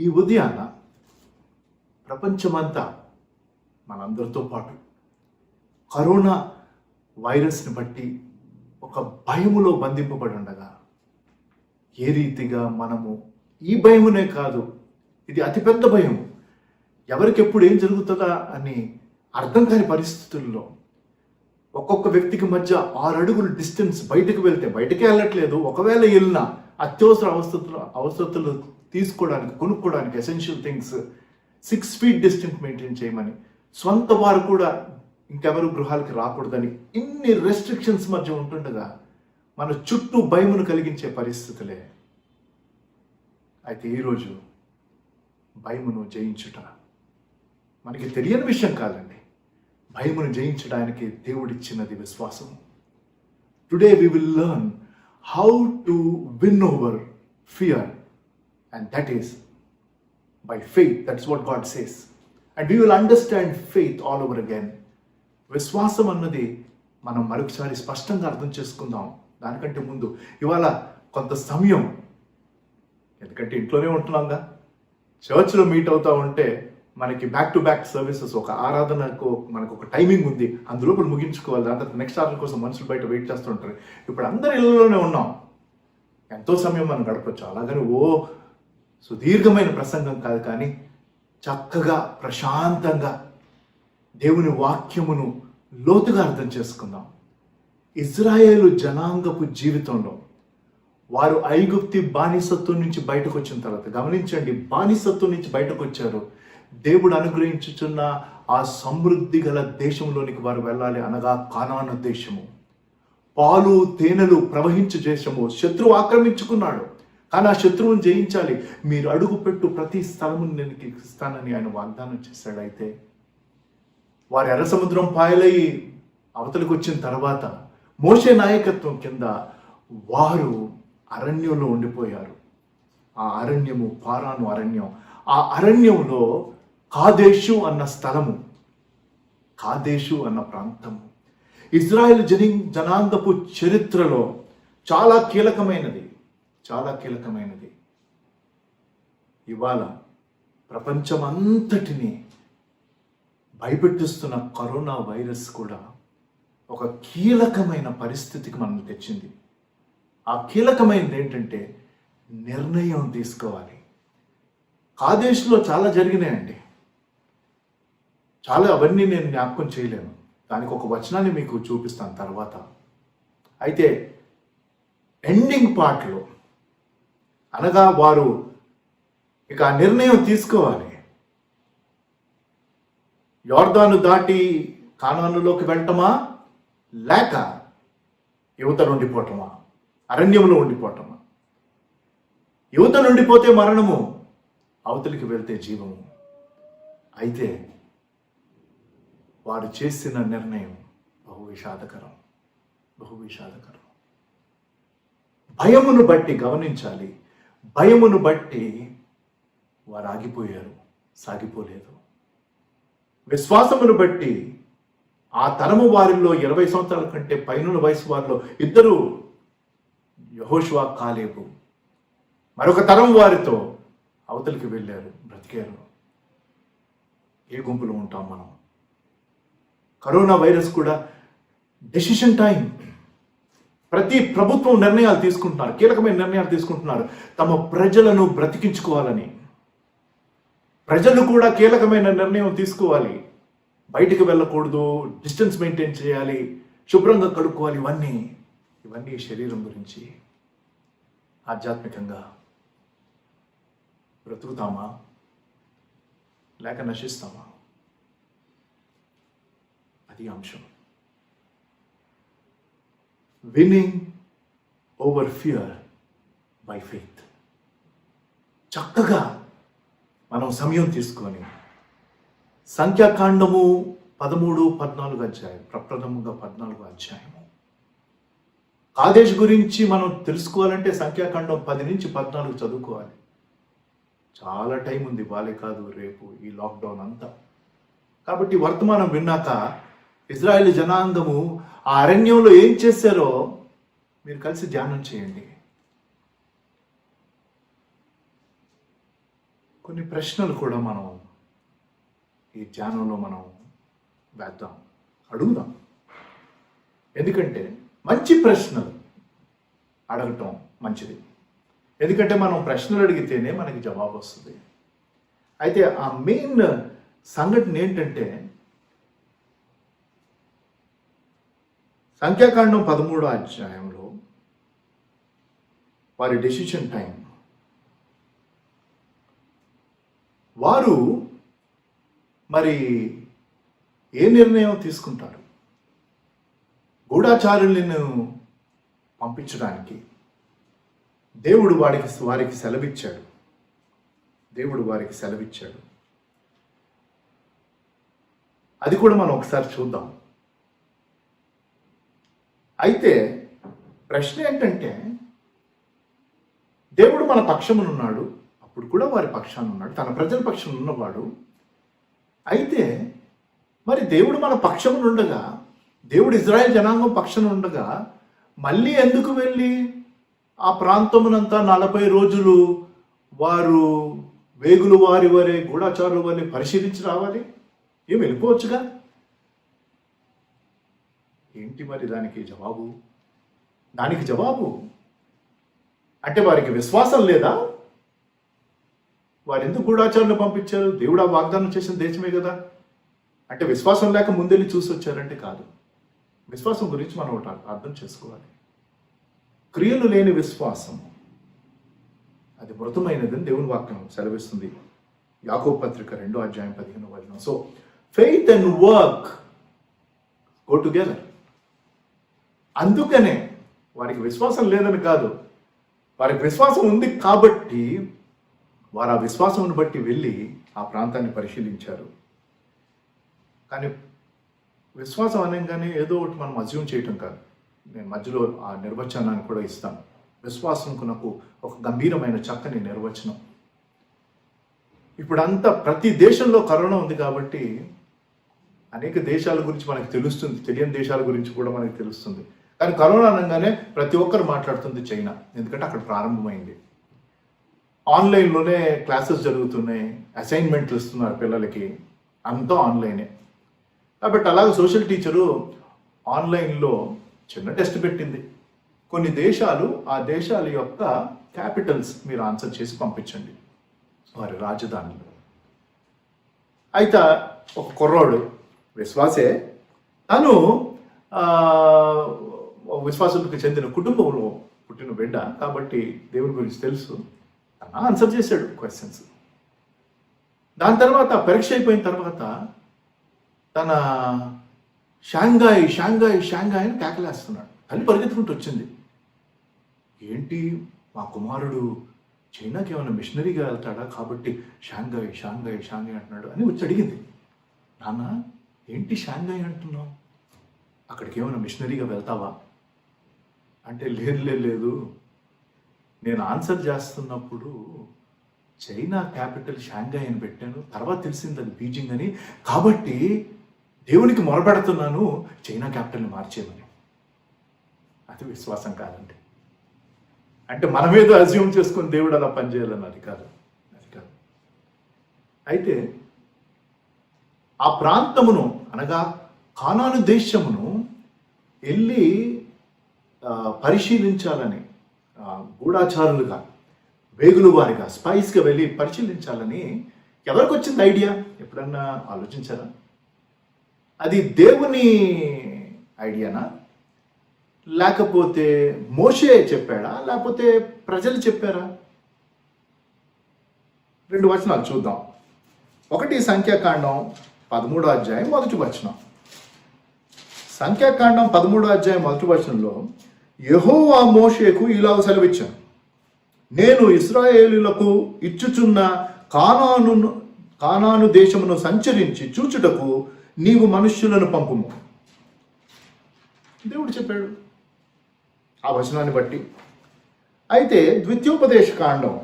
ఈ ఉదయాన ప్రపంచమంతా మనందరితో పాటు కరోనా వైరస్ని బట్టి ఒక భయములో బంధింపబడి ఉండగా ఏ రీతిగా మనము ఈ భయమునే కాదు, ఇది అతిపెద్ద భయం, ఎవరికి ఎప్పుడు ఏం జరుగుతుందా అని అర్థం కాని పరిస్థితుల్లో ఒక్కొక్క వ్యక్తికి మధ్య 6 అడుగులు డిస్టెన్స్, బయటకు వెళ్తే బయటకే వెళ్ళట్లేదు, ఒకవేళ వెళ్ళినా అత్యవసర అవసరతలు తీసుకోవడానికి, కొనుక్కోవడానికి essential things 6 feet distance maintain చేయమని, స్వంత వారు కూడా ఇంకెవరు గృహాలకి రాకూడదని ఇన్ని రెస్ట్రిక్షన్స్ మధ్య ఉంటుండగా మన చుట్టూ భయమును కలిగించే పరిస్థితులే. అయితే ఈరోజు భయమును జయించుట మనకి తెలియని విషయం కాదండి. భయమును జయించడానికి దేవుడిచ్చినది విశ్వాసము. Today we will learn how to win over fear, and that is by faith. That's what God says, and we will understand faith all over again. విశ్వాసం అన్నది మనం మరొకసారి స్పష్టంగా అర్థం చేసుకుందాం. దానికంటే ముందు ఇవాళ కొంత సమయం, ఎందుకంటే ఇంట్లోనే ఉంటున్నాంగా, చర్చ్లో మీట్ అవుతా ఉంటే మనకి బ్యాక్ టు బ్యాక్ సర్వీసెస్, ఒక ఆరాధనకు మనకు ఒక టైమింగ్ ఉంది, అందులో ఇప్పుడు ముగించుకోవాలి. దాని తర్వాత నెక్స్ట్ ఆర్డర్ కోసం మనుషులు బయట వెయిట్ చేస్తూ ఉంటారు. ఇప్పుడు అందరి ఇళ్ళలోనే ఉన్నాం, ఎంతో సమయం మనం గడపచ్చు. అలాగని సుదీర్ఘమైన ప్రసంగం కాదు, కానీ చక్కగా ప్రశాంతంగా దేవుని వాక్యమును లోతుగా అర్థం చేసుకుందాం. ఇజ్రాయేలు జనాంగపు జీవితంలో వారు ఐగుప్తి బానిసత్వం నుంచి బయటకు వచ్చిన తర్వాత, గమనించండి, బానిసత్వం నుంచి బయటకు వచ్చారు. దేవుడు అనుగ్రహించుచున్న ఆ సమృద్ధి గల దేశంలోనికి వారు వెళ్ళాలి, అనగా కానాను దేశము, పాలు తేనెలు ప్రవహించు దేశము. శత్రువు ఆక్రమించుకున్నాడు, కానీ ఆ శత్రువును జయించాలి. మీరు అడుగుపెట్టు ప్రతి స్థలము నేను ఇస్తానని ఆయన వాగ్దానం చేశాడు. అయితే వారు ఎర్ర సముద్రం పాయలై అవతలికి వచ్చిన తర్వాత మోషే నాయకత్వం కింద వారు అరణ్యంలో ఉండిపోయారు. ఆ అరణ్యము పారాను అరణ్యం. ఆ అరణ్యంలో కాదేశు అన్న స్థలము, కాదేశు అన్న ప్రాంతము ఇజ్రాయెల్ జనాంగపు చరిత్రలో చాలా కీలకమైనది, చాలా కీలకమైనది. ఇవాళ ప్రపంచమంతటిని భయపెట్టిస్తున్న కరోనా వైరస్ కూడా ఒక కీలకమైన పరిస్థితికి మనల్ని తెచ్చింది. ఆ కీలకమైనది ఏంటంటే నిర్ణయం తీసుకోవాలి. కాదేశ్లో చాలా జరిగినాయండి, చాలా, అవన్నీ నేను జ్ఞాపకం చేయలేను. దానికి ఒక వచనాన్ని మీకు చూపిస్తాను తర్వాత. అయితే ఎండింగ్ పార్ట్లో, అనగా వారు ఇక ఆ నిర్ణయం తీసుకోవాలి. యోర్దాను దాటి కానానులోకి వెళ్ళటమా, లేక యువత ఉండిపోవటమా, అరణ్యంలో ఉండిపోవటమా? యువత ఉండిపోతే మరణము, అవతలికి వెళ్తే జీవము. అయితే వారు చేసిన నిర్ణయం బహు విషాదకరం, బహు విషాదకరం. భయమును బట్టి, గమనించాలి, భయమును బట్టి వారు ఆగిపోయారు, సాగిపోలేదు. విశ్వాసమును బట్టి ఆ తరము వారిలో 20 సంవత్సరాల కంటే పైన వయసు వారిలో 2, యెహోషువ, కాలేబు, మరొక తరం వారితో అవతలికి వెళ్ళారు, బ్రతికారు. ఏ గుంపులో ఉంటాం మనం? కరోనా వైరస్ కూడా డెసిషన్ టైం. ప్రతి ప్రభుత్వం నిర్ణయాలు తీసుకుంటున్నారు, కీలకమైన నిర్ణయాలు తీసుకుంటున్నారు తమ ప్రజలను బ్రతికించుకోవాలని. ప్రజలు కూడా కీలకమైన నిర్ణయం తీసుకోవాలి. బయటికి వెళ్ళకూడదు, డిస్టెన్స్ మెయింటైన్ చేయాలి, శుభ్రంగా కడుక్కోవాలి. ఇవన్నీ శరీరం గురించి. ఆధ్యాత్మికంగా బ్రతుకుతామా లేక నశిస్తామా? అది అంశం. Winnowing over fear by faith. చక్కగా మనం సమయం తీసుకొని సంఖ్యాకాండము 13, 14 అధ్యాయం, ప్రప్రథమంగా 14 అధ్యాయము. కాదేశ్ గురించి మనం తెలుసుకోవాలంటే సంఖ్యాకాండం 10 నుంచి 14 చదువుకోవాలి. చాలా టైం ఉంది, వాళ్ళే కాదు రేపు ఈ లాక్డౌన్ అంతా. కాబట్టి వర్తమానం విన్నాక ఇజ్రాయేల్ జనాంగము ఆ అరణ్యంలో ఏం చేశారో మీరు కలిసి ధ్యానం చేయండి. కొన్ని ప్రశ్నలు కూడా మనం ఈ ధ్యానంలో మనం వేద్దాం, అడుగుదాం. ఎందుకంటే మంచి ప్రశ్నలు అడగటం మంచిది. ఎందుకంటే మనం ప్రశ్నలు అడిగితేనే మనకి జవాబు వస్తుంది. అయితే ఆ మెయిన్ సంఘటన ఏంటంటే సంఖ్యాకాండం 13వ అధ్యాయంలో వారి డెసిషన్ టైం, వారు మరి ఏ నిర్ణయం తీసుకుంటారు? గూఢాచారులను పంపించడానికి దేవుడు వారికి సెలవిచ్చాడు. అది కూడా మనం ఒకసారి చూద్దాం. అయితే ప్రశ్న ఏంటంటే, దేవుడు మన పక్షమునున్నాడు, అప్పుడు కూడా వారి పక్షాన ఉన్నాడు, తన ప్రజల పక్షం ఉన్నవాడు. అయితే మరి దేవుడు మన పక్షమునుండగా, దేవుడు ఇజ్రాయెల్ జనాంగం పక్షాన ఉండగా మళ్ళీ ఎందుకు వెళ్ళి ఆ ప్రాంతమునంతా 40 రోజులు వారు వేగులు వారి వరే గూఢాచారుల వరే పరిశీలించి రావాలి? ఏం వెళ్ళిపోవచ్చుగా? ఏంటి మరి దానికి జవాబు? అంటే వారికి విశ్వాసం లేదా? వారు ఎందుకు గూఢాచారులు పంపించారు? దేవుడు ఆ వాగ్దానం చేసిన దేశమే కదా. అంటే విశ్వాసం లేక ముందెళ్ళి చూసి వచ్చారంటే కాదు. విశ్వాసం గురించి మనం ఒకటి అర్థం చేసుకోవాలి. క్రియలు లేని విశ్వాసం అది మృతమైనదని దేవుని వాక్యం సెలవిస్తుంది. యాకోబు పత్రిక 2వ అధ్యాయం 15వ వచనం. So faith and work go together. అందుకనే వారికి విశ్వాసం లేదని కాదు, వారికి విశ్వాసం ఉంది కాబట్టి వారు ఆ విశ్వాసం బట్టి వెళ్ళి ఆ ప్రాంతాన్ని పరిశీలించారు. కానీ విశ్వాసం అనగానే ఏదో ఒకటి మనం అజ్యూమ్ చేయటం కాదు. నేను మధ్యలో ఆ నిర్వచనాన్ని కూడా ఇస్తాను. విశ్వాసంకు నాకు ఒక గంభీరమైన చక్కని నిర్వచనం. ఇప్పుడంతా ప్రతి దేశంలో కరోనా ఉంది కాబట్టి అనేక దేశాల గురించి మనకు తెలుస్తుంది, తెలియని దేశాల గురించి కూడా మనకు తెలుస్తుంది. కానీ కరోనా అనగానే ప్రతి ఒక్కరు మాట్లాడుతుంది చైనా, ఎందుకంటే అక్కడ ప్రారంభమైంది. ఆన్లైన్లోనే క్లాసెస్ జరుగుతున్నాయి, అసైన్మెంట్లు ఇస్తున్నారు పిల్లలకి, అంతా ఆన్లైనే. కాబట్టి అలాగే సోషల్ టీచరు ఆన్లైన్లో చిన్న టెస్ట్ పెట్టింది. కొన్ని దేశాలు, ఆ దేశాల యొక్క క్యాపిటల్స్ మీరు ఆన్సర్ చేసి పంపించండి, వారి రాజధానులు. అయితే ఒక కుర్రాడు విశ్వాసే, తను విశ్వాసులకు చెందిన కుటుంబంలో పుట్టిన బిడ్డ కాబట్టి దేవుని గురించి తెలుసు, తను ఆన్సర్ చేశాడు క్వశ్చన్స్. దాని తర్వాత పరీక్ష అయిపోయిన తర్వాత తన షాంఘాయ్ షాంఘాయ్ షాంఘాయ్ అని కేకలేస్తున్నాడు. తల్లి పరిగెత్తుకుంటూ వచ్చింది. ఏంటి, మా కుమారుడు చైనాకి ఏమైనా మిషనరీగా వెళ్తాడా కాబట్టి షాంఘాయ్ షాంఘాయ్ షాంఘాయ్ అంటున్నాడు అని వచ్చి అడిగింది. నాన్న, ఏంటి షాంఘాయ్ అంటున్నావు? అక్కడికి ఏమైనా మిషనరీగా వెళ్తావా అంటే, లేదు, నేను ఆన్సర్ చేస్తున్నప్పుడు చైనా క్యాపిటల్ షాంఘాయ్ అని పెట్టాను, తర్వాత తెలిసింది అది బీజింగ్ అని, కాబట్టి దేవునికి మొరపెడుతున్నాను చైనా క్యాపిటల్ని మార్చేయమని. అది విశ్వాసం కాదండి. అంటే మనమేదో అజ్యూమ్ చేసుకుని దేవుడు అలా పనిచేయాలని అది కాదు. అయితే ఆ ప్రాంతమును అనగా కానాను దేశమును వెళ్ళి పరిశీలించాలని, గూఢాచారులుగా వేగులు వారిగా స్పైస్గా వెళ్ళి పరిశీలించాలని ఎవరికి వచ్చింది ఐడియా? ఎప్పుడన్నా ఆలోచించారా? అది దేవుని ఐడియానా, లేకపోతే మోషే చెప్పాడా, లేకపోతే ప్రజలు చెప్పారా? 2 వచనాలు చూద్దాం. 1 సంఖ్యాకాండం 13వ అధ్యాయం 1వ వచనం. సంఖ్యాకాండం 13వ అధ్యాయం 1వ వచనంలో యెహోవా మోషేకు ఇలాగ సెలవిచ్చాను, నేను ఇశ్రాయేలులకు ఇచ్చుచున్న కానాను దేశమును సంచరించి చూచుటకు నీవు మనుష్యులను పంపుము. దేవుడు చెప్పాడు ఆ వచనాన్ని బట్టి. అయితే ద్వితీయోపదేశ కాండం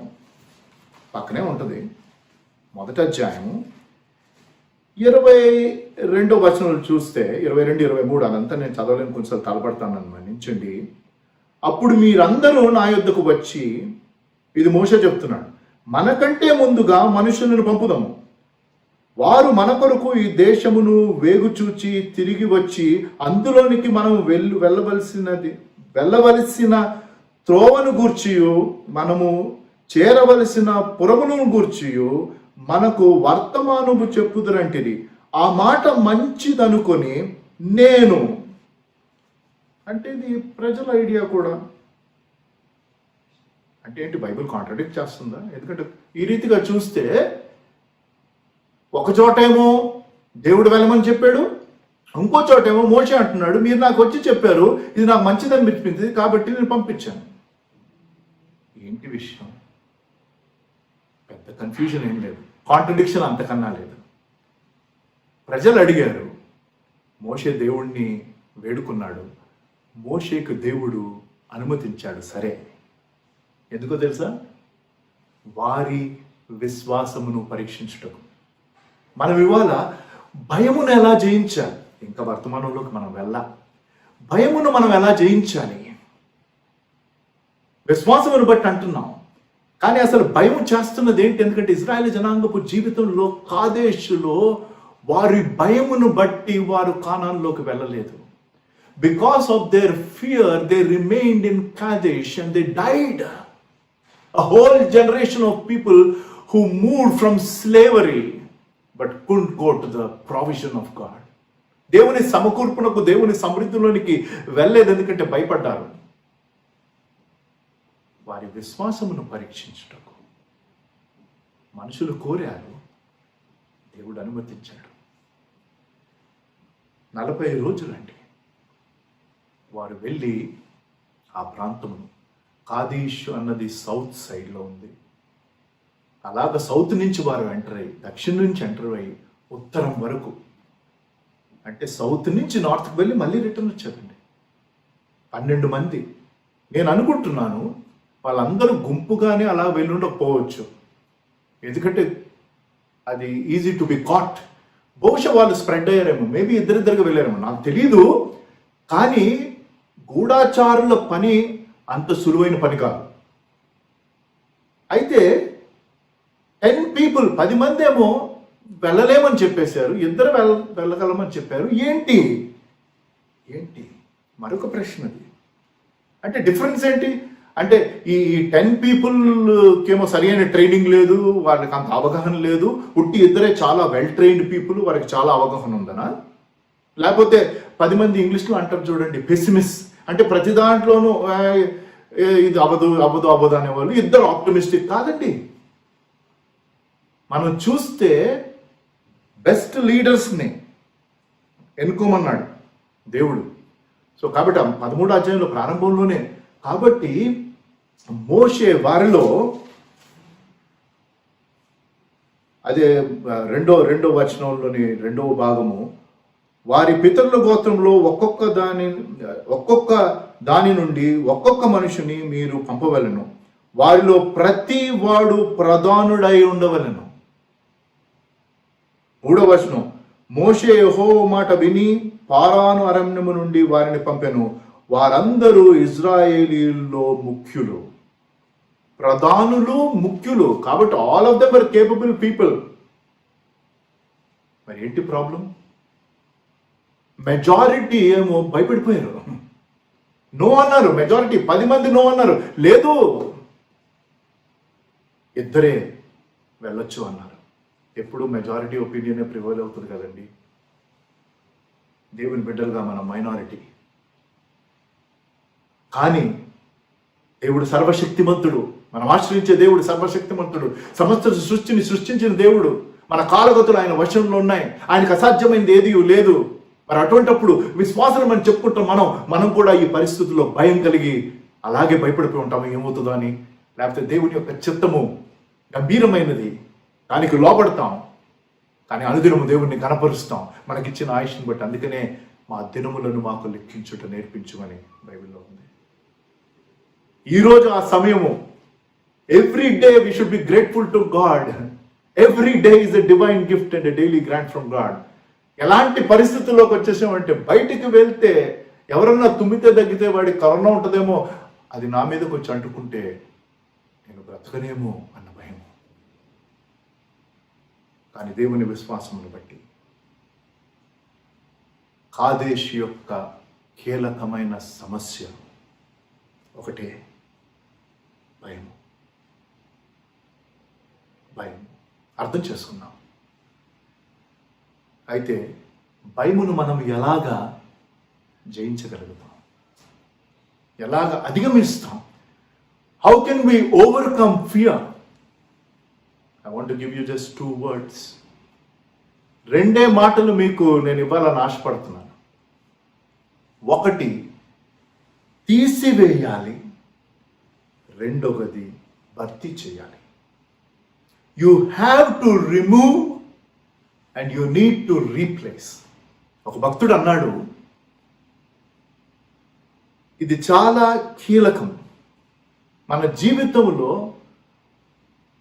పక్కనే ఉంటుంది, 1వ అధ్యాయము 22వ వచనాలు చూస్తే 22, 23 అదంతా నేను చదవలేను, కొంచెం తలపడతాను మన్నించండి. అప్పుడు మీరందరూ నా యొద్దకు వచ్చి, ఇది మోషే చెప్తున్నాడు, మనకంటే ముందుగా మనుషులను పంపుదాము, వారు మన కొరకు ఈ దేశమును వేగుచూచి తిరిగి వచ్చి అందులోనికి మనం వెళ్ళవలసిన త్రోవను గూర్చియు మనము చేరవలసిన పురమును గూర్చియు మనకు వర్తమానము చెప్పుదురంటిది. ఆ మాట మంచిదనుకొని నేను, అంటే ఇది ప్రజల ఐడియా కూడా. అంటే ఏంటి, బైబిల్ కాంట్రాడిక్ట్ చేస్తుందా? ఎందుకంటే ఈ రీతిగా చూస్తే ఒక చోటేమో దేవుడు వెళ్ళమని చెప్పాడు, ఇంకో చోటేమో మోషే అంటున్నాడు మీరు నాకు వచ్చి చెప్పారు, ఇది నాకు మంచిదని అనిపించింది కాబట్టి నేను పంపించాను. ఏంటి విషయం? పెద్ద కన్ఫ్యూజన్ ఏం లేదు, కాంట్రడిక్షన్ అంతకన్నా లేదు. ప్రజలు అడిగారు, మోషే దేవుణ్ణి వేడుకున్నాడు, మోషేకు దేవుడు అనుమతించాడు. సరే, ఎందుకో తెలుసా? వారి విశ్వాసమును పరీక్షించుటకు. మనం ఇవాళ భయమును ఎలా జయించాలి, ఇంకా వర్తమానంలోకి మనం భయమును మనం ఎలా జయించాలి? విశ్వాసమును బట్టి అంటున్నాం, కానీ అసలు భయం చేస్తున్నది ఏంటి? ఎందుకంటే ఇజ్రాయేల్ జనాంగపు జీవితంలో కాదేశులో వారి భయమును బట్టి వారు కానాన్లోకి వెళ్ళలేదు. Because of their fear they remained in Kadesh and they died. A whole generation of people who moved from slavery but couldn't go to the provision of God. దేవుని సమకూర్పునకు, దేవుని సమృద్ధిలోనికి వెళ్ళలేదు, ఎందుకంటే భయపడ్డారు. వారి విశ్వాసమును పరీక్షించుటకు మనుషులు కోరారు, దేవుడు అనుమతించాడు. 40 రోజులండి వారు వెళ్ళి ఆ ప్రాంతమును, కాదేష్ అన్నది సౌత్ సైడ్లో ఉంది, అలాగ సౌత్ నుంచి వారు ఎంటర్ అయ్యి, దక్షిణం నుంచి ఎంటర్ అయ్యి ఉత్తరం వరకు, అంటే సౌత్ నుంచి నార్త్కి వెళ్ళి మళ్ళీ రిటర్న్ వచ్చారండి. 12 మంది. నేను అనుకుంటున్నాను వాళ్ళందరూ గుంపుగానే అలా వెళ్ళుండకపోవచ్చు, ఎందుకంటే అది ఈజీ టు బి కాట్. బహుశా వాళ్ళు స్ప్రెడ్ అయ్యారేమో, మేబీ ఇద్దరిద్దరుగా వెళ్ళారేమో, నాకు తెలీదు. కానీ గూఢాచారుల పని అంత సులువైన పని కాదు. అయితే 10 people, 10 మంది ఏమో వెళ్ళలేమని చెప్పేశారు, ఇద్దరు వెళ్ళగలమని చెప్పారు. ఏంటి మరొక ప్రశ్నది. అంటే డిఫరెన్స్ ఏంటి? అంటే ఈ 10 peopleకేమో సరైన ట్రైనింగ్ లేదు, వాళ్ళకి అంత అవగాహన లేదు. పుట్టి ఇద్దరే చాలా వెల్ ట్రైన్డ్ పీపుల్, వారికి చాలా అవగాహన ఉందనా? లేకపోతే 10 మంది ఇంగ్లీష్లో అంటారు చూడండి, పెసిమిస్, అంటే ప్రతి దాంట్లోనూ ఇది అవ్వదు అనేవాళ్ళు. ఇద్దరు ఆప్టమిస్టిక్ కాదండి. మనం చూస్తే బెస్ట్ లీడర్స్ని ఎన్నుకోమన్నాడు దేవుడు. సో కాబట్టి 13వ అధ్యాయంలో ప్రారంభంలోనే, కాబట్టి మోషే వారిలో, అదే రెండో వచనంలోని 2వ భాగము, వారి పితరుల గోత్రంలో ఒక్కొక్క దాని నుండి ఒక్కొక్క మనుషుని మీరు పంపవలను, వారిలో ప్రతి వాడు ప్రధానుడై ఉండవలను. 3వ వచనం, మోషే యెహోవా మాట విని పారాను అరణ్యము నుండి వారిని పంపెను, వారందరూ ఇజ్రాయేలీల్లో ముఖ్యులు. ప్రధానులు, ముఖ్యులు, కాబట్టి all of them were capable people. మరి ఏంటి ప్రాబ్లం? మెజారిటీ ఏమో భయపడిపోయారు, నో అన్నారు. మెజారిటీ 10 మంది నో అన్నారు, లేదు ఇద్దరే వెళ్ళొచ్చు అన్నారు. ఎప్పుడు మెజారిటీ ఒపీనియనే ప్రివైల్ అవుతుంది కదండి. దేవుని బిడ్డలుగా మనం మైనారిటీ. కానీ దేవుడు సర్వశక్తిమంతుడు, మనం ఆశ్రయించే దేవుడు సర్వశక్తిమంతుడు, సమస్త సృష్టిని సృష్టించిన దేవుడు. మన కాలగతులు ఆయన వశంలో ఉన్నాయి, ఆయనకు అసాధ్యమైనది ఏది లేదు. మరి అటువంటిప్పుడు విశ్వాసం అని చెప్పుకుంటాం మనం కూడా ఈ పరిస్థితుల్లో భయం కలిగి అలాగే భయపడిపోయి ఉంటాము, ఏమవుతుందో అని. లేకపోతే దేవుని యొక్క చిత్తము గంభీరమైనది, దానికి లోపడతాం, కానీ అనుదినము దేవుణ్ణి కనపరుస్తాం మనకిచ్చిన ఆయుష్ని బట్టి. అందుకనే మా దినములను మాకు లెక్కించుట నేర్పించుమని బైబిల్లో ఉంది. ఈరోజు ఆ సమయము. Every day we should be grateful to God. Every day is a divine gift and a daily grant from God. ఎలాంటి పరిస్థితుల్లోకి వచ్చేసామంటే, బయటికి వెళ్తే ఎవరన్నా తుమ్మితే తగ్గితే వాడికి కరోనా ఉంటుందేమో, అది నా మీదకి వచ్చి అంటుకుంటే నేను బ్రతకనేమో అన్న భయం. కానీ దేవుని విశ్వాసమును బట్టి కాదేశ్ యొక్క కీలకమైన సమస్య ఒకటే, భయం. అర్థం చేసుకున్నాం. అయితే భయమును మనం ఎలాగా జయించగలుగుతాం, ఎలాగ అధిగమిస్తాం? How can we overcome fear? I want to give you just 2 words. 2 మాటలు మీకు నేను ఇవ్వాలని ఆశపడుతున్నాను. ఒకటి తీసివేయాలి, రెండవది భర్తీ చేయాలి. You have to remove and you need to replace. ఒక భక్తుడు అన్నాడు, ఇది చాలా కీలకం. మన జీవితంలో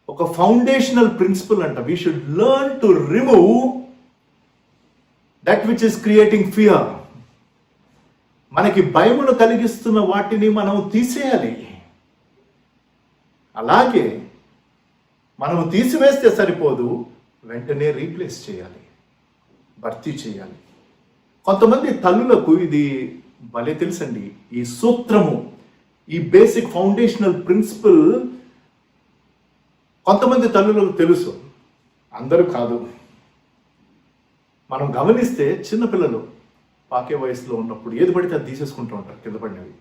ఒక ఫౌండేషనల్ ప్రిన్సిపల్ అంట. We should learn to remove that which is creating fear. మనకి భయమును కలిగిస్తున్న వాటిని మనం తీసేయాలి. అలాగే మనము తీసివేస్తే సరిపోదు, వెంటనే రీప్లేస్ చేయాలి, భర్తీ చేయాలి. కొంతమంది తల్లులకు ఇది భలే తెలుసండి. ఈ సూత్రము, ఈ బేసిక్ ఫౌండేషనల్ ప్రిన్సిపల్ కొంతమంది తల్లులకు తెలుసు, అందరూ కాదు. మనం గమనిస్తే చిన్నపిల్లలు పాకే వయసులో ఉన్నప్పుడు ఏది పడితే అది తీసేసుకుంటూ ఉంటారు, కింద పడినవి.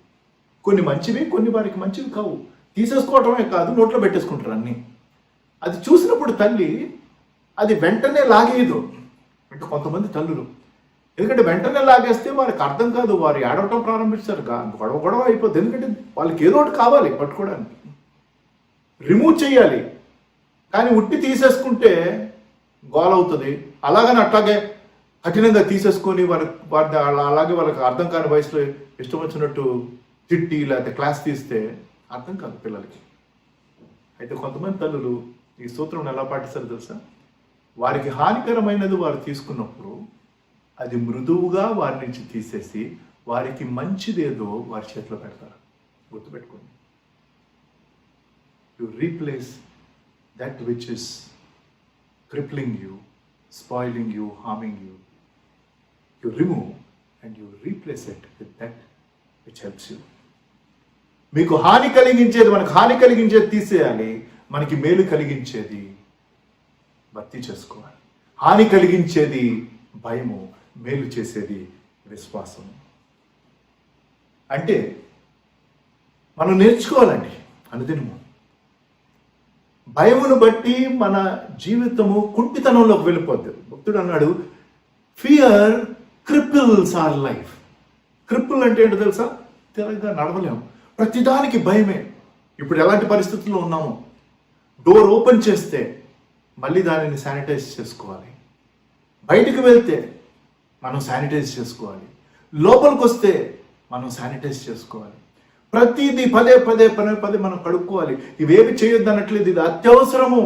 కొన్ని మంచివి, కొన్ని వారికి మంచివి కావు. తీసేసుకోవటమే కాదు, నోట్లో పెట్టేసుకుంటారు అన్నీ. అది చూసినప్పుడు తల్లి అది వెంటనే లాగేయదు. అంటే కొంతమంది తల్లులు, ఎందుకంటే వెంటనే లాగేస్తే వారికి అర్థం కాదు, వారు ఏడవటం ప్రారంభిస్తారు, గొడవ అయిపోద్ది. ఎందుకంటే వాళ్ళకి ఏదో ఒకటి కావాలి పట్టుకోవడానికి. రిమూవ్ చేయాలి, కానీ ఉట్టి తీసేసుకుంటే గోల అవుతుంది. అలాగని అట్లాగే కఠినంగా తీసేసుకొని వారి అలాగే వాళ్ళకి అర్థం కాని వయసులో ఇష్టం వచ్చినట్టు తిట్టి లేకపోతే క్లాస్ తీస్తే అర్థం కాదు పిల్లలకి. అయితే కొంతమంది తల్లులు ఈ సూత్రం ఎలా పాటిస్తారు తెలుసా? వారికి హానికరమైనది వారు తీసుకున్నప్పుడు అది మృదువుగా వారి నుంచి తీసేసి వారికి మంచిదేదో వారి చేతిలో పెడతారు. గుర్తుపెట్టుకోండి, you replace that which is crippling you, spoiling you, harming you. You remove and you replace it with that which helps you. మీకు హాని కలిగించేది, మనకు హాని కలిగించేది తీసేయాలి, మనకి మేలు కలిగించేది భర్తీ చేసుకోవాలి. హాని కలిగించేది భయము, మేలు చేసేది విశ్వాసము. అంటే మనం నేర్చుకోవాలండి అనుదినము. భయమును బట్టి మన జీవితము కుంటితనంలోకి వెళ్ళిపోద్ది. భక్తుడు అన్నాడు, ఫియర్ క్రిపిల్స్ అవర్ లైఫ్. క్రిపుల్ అంటే ఏంటో తెలుసా? తెలంగా నడవలేము, ప్రతిదానికి భయమే. ఇప్పుడు ఎలాంటి పరిస్థితుల్లో ఉన్నాము? డోర్ ఓపెన్ చేస్తే మళ్ళీ దానిని శానిటైజ్ చేసుకోవాలి, బయటికి వెళ్తే మనం శానిటైజ్ చేసుకోవాలి, లోపలికి వస్తే మనం శానిటైజ్ చేసుకోవాలి. ప్రతిదీ పదే పదే మనం కడుక్కోవాలి. ఇవేమి చేయొద్దు అనట్లేదు, ఇది అత్యవసరము.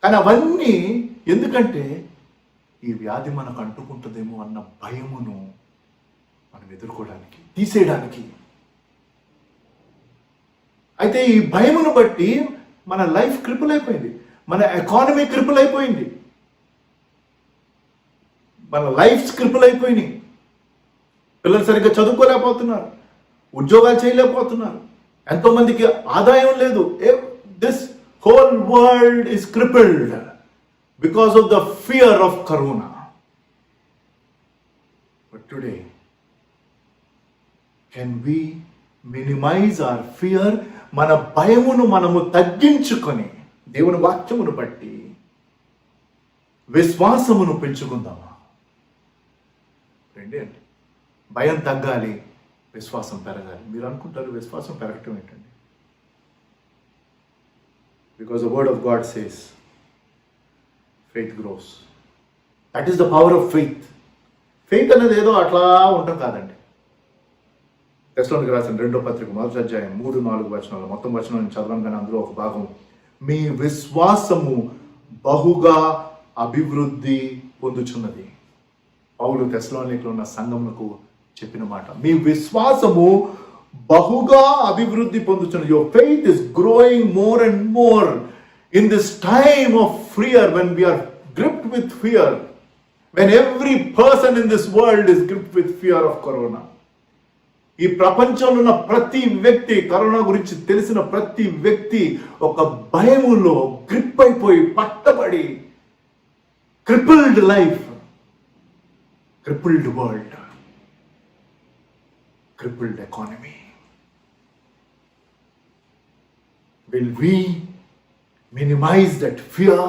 కానీ అవన్నీ ఎందుకంటే ఈ వ్యాధి మనకు అంటుకుంటుందేమో అన్న భయమును మనం ఎదుర్కోవడానికి, తీసేయడానికి. అయితే ఈ భయమును బట్టి మన లైఫ్ క్రిపుల్ అయిపోయింది, మన ఎకానమీ క్రిపుల్ అయిపోయింది, మన లైఫ్స్ క్రిపుల్ అయిపోయినాయి. పిల్లలు సరిగ్గా చదువుకోలేకపోతున్నారు, ఉద్యోగాలు చేయలేకపోతున్నారు, ఎంతోమందికి ఆదాయం లేదు. This whole world is crippled because of the fear of corona. But today can we minimise our fear? మన భయమును మనము తగ్గించుకొని దేవుని వాక్యమును బట్టి విశ్వాసమును పెంచుకుందామా? రెండే అండి. భయం తగ్గాలి, విశ్వాసం పెరగాలి. మీరు అనుకుంటారు విశ్వాసం పెరగటం ఏంటండి? Because the word of God says faith gross. That is the power of faith. Faith అనేది ఏదో అట్లా ఉండటం కాదండి. తెస్సలోనికీయులకు రాసిన 2వ పత్రిక 1వ అధ్యాయం 3-4 వచనాలు, మొత్తం వచనం నేను చదవను కానీ అందులో ఒక భాగం, మీ విశ్వాసము బహుగా అభివృద్ధి పొందుచున్నది. పౌలు తెస్సలోనికీలో ఉన్న సంఘమునకు చెప్పిన మాట, మీ విశ్వాసము బహుగా అభివృద్ధి పొందుచున్నది. Your faith is growing more and more In this time of fear, when we are gripped with fear, when every person in this world is gripped with fear of corona, ఈ ప్రపంచంలో ఉన్న ప్రతి వ్యక్తి, కరోనా గురించి తెలిసిన ప్రతి వ్యక్తి ఒక భయములో గ్రిప్ అయిపోయి పట్టబడి, crippled life, crippled world, crippled economy. Will we minimize that fear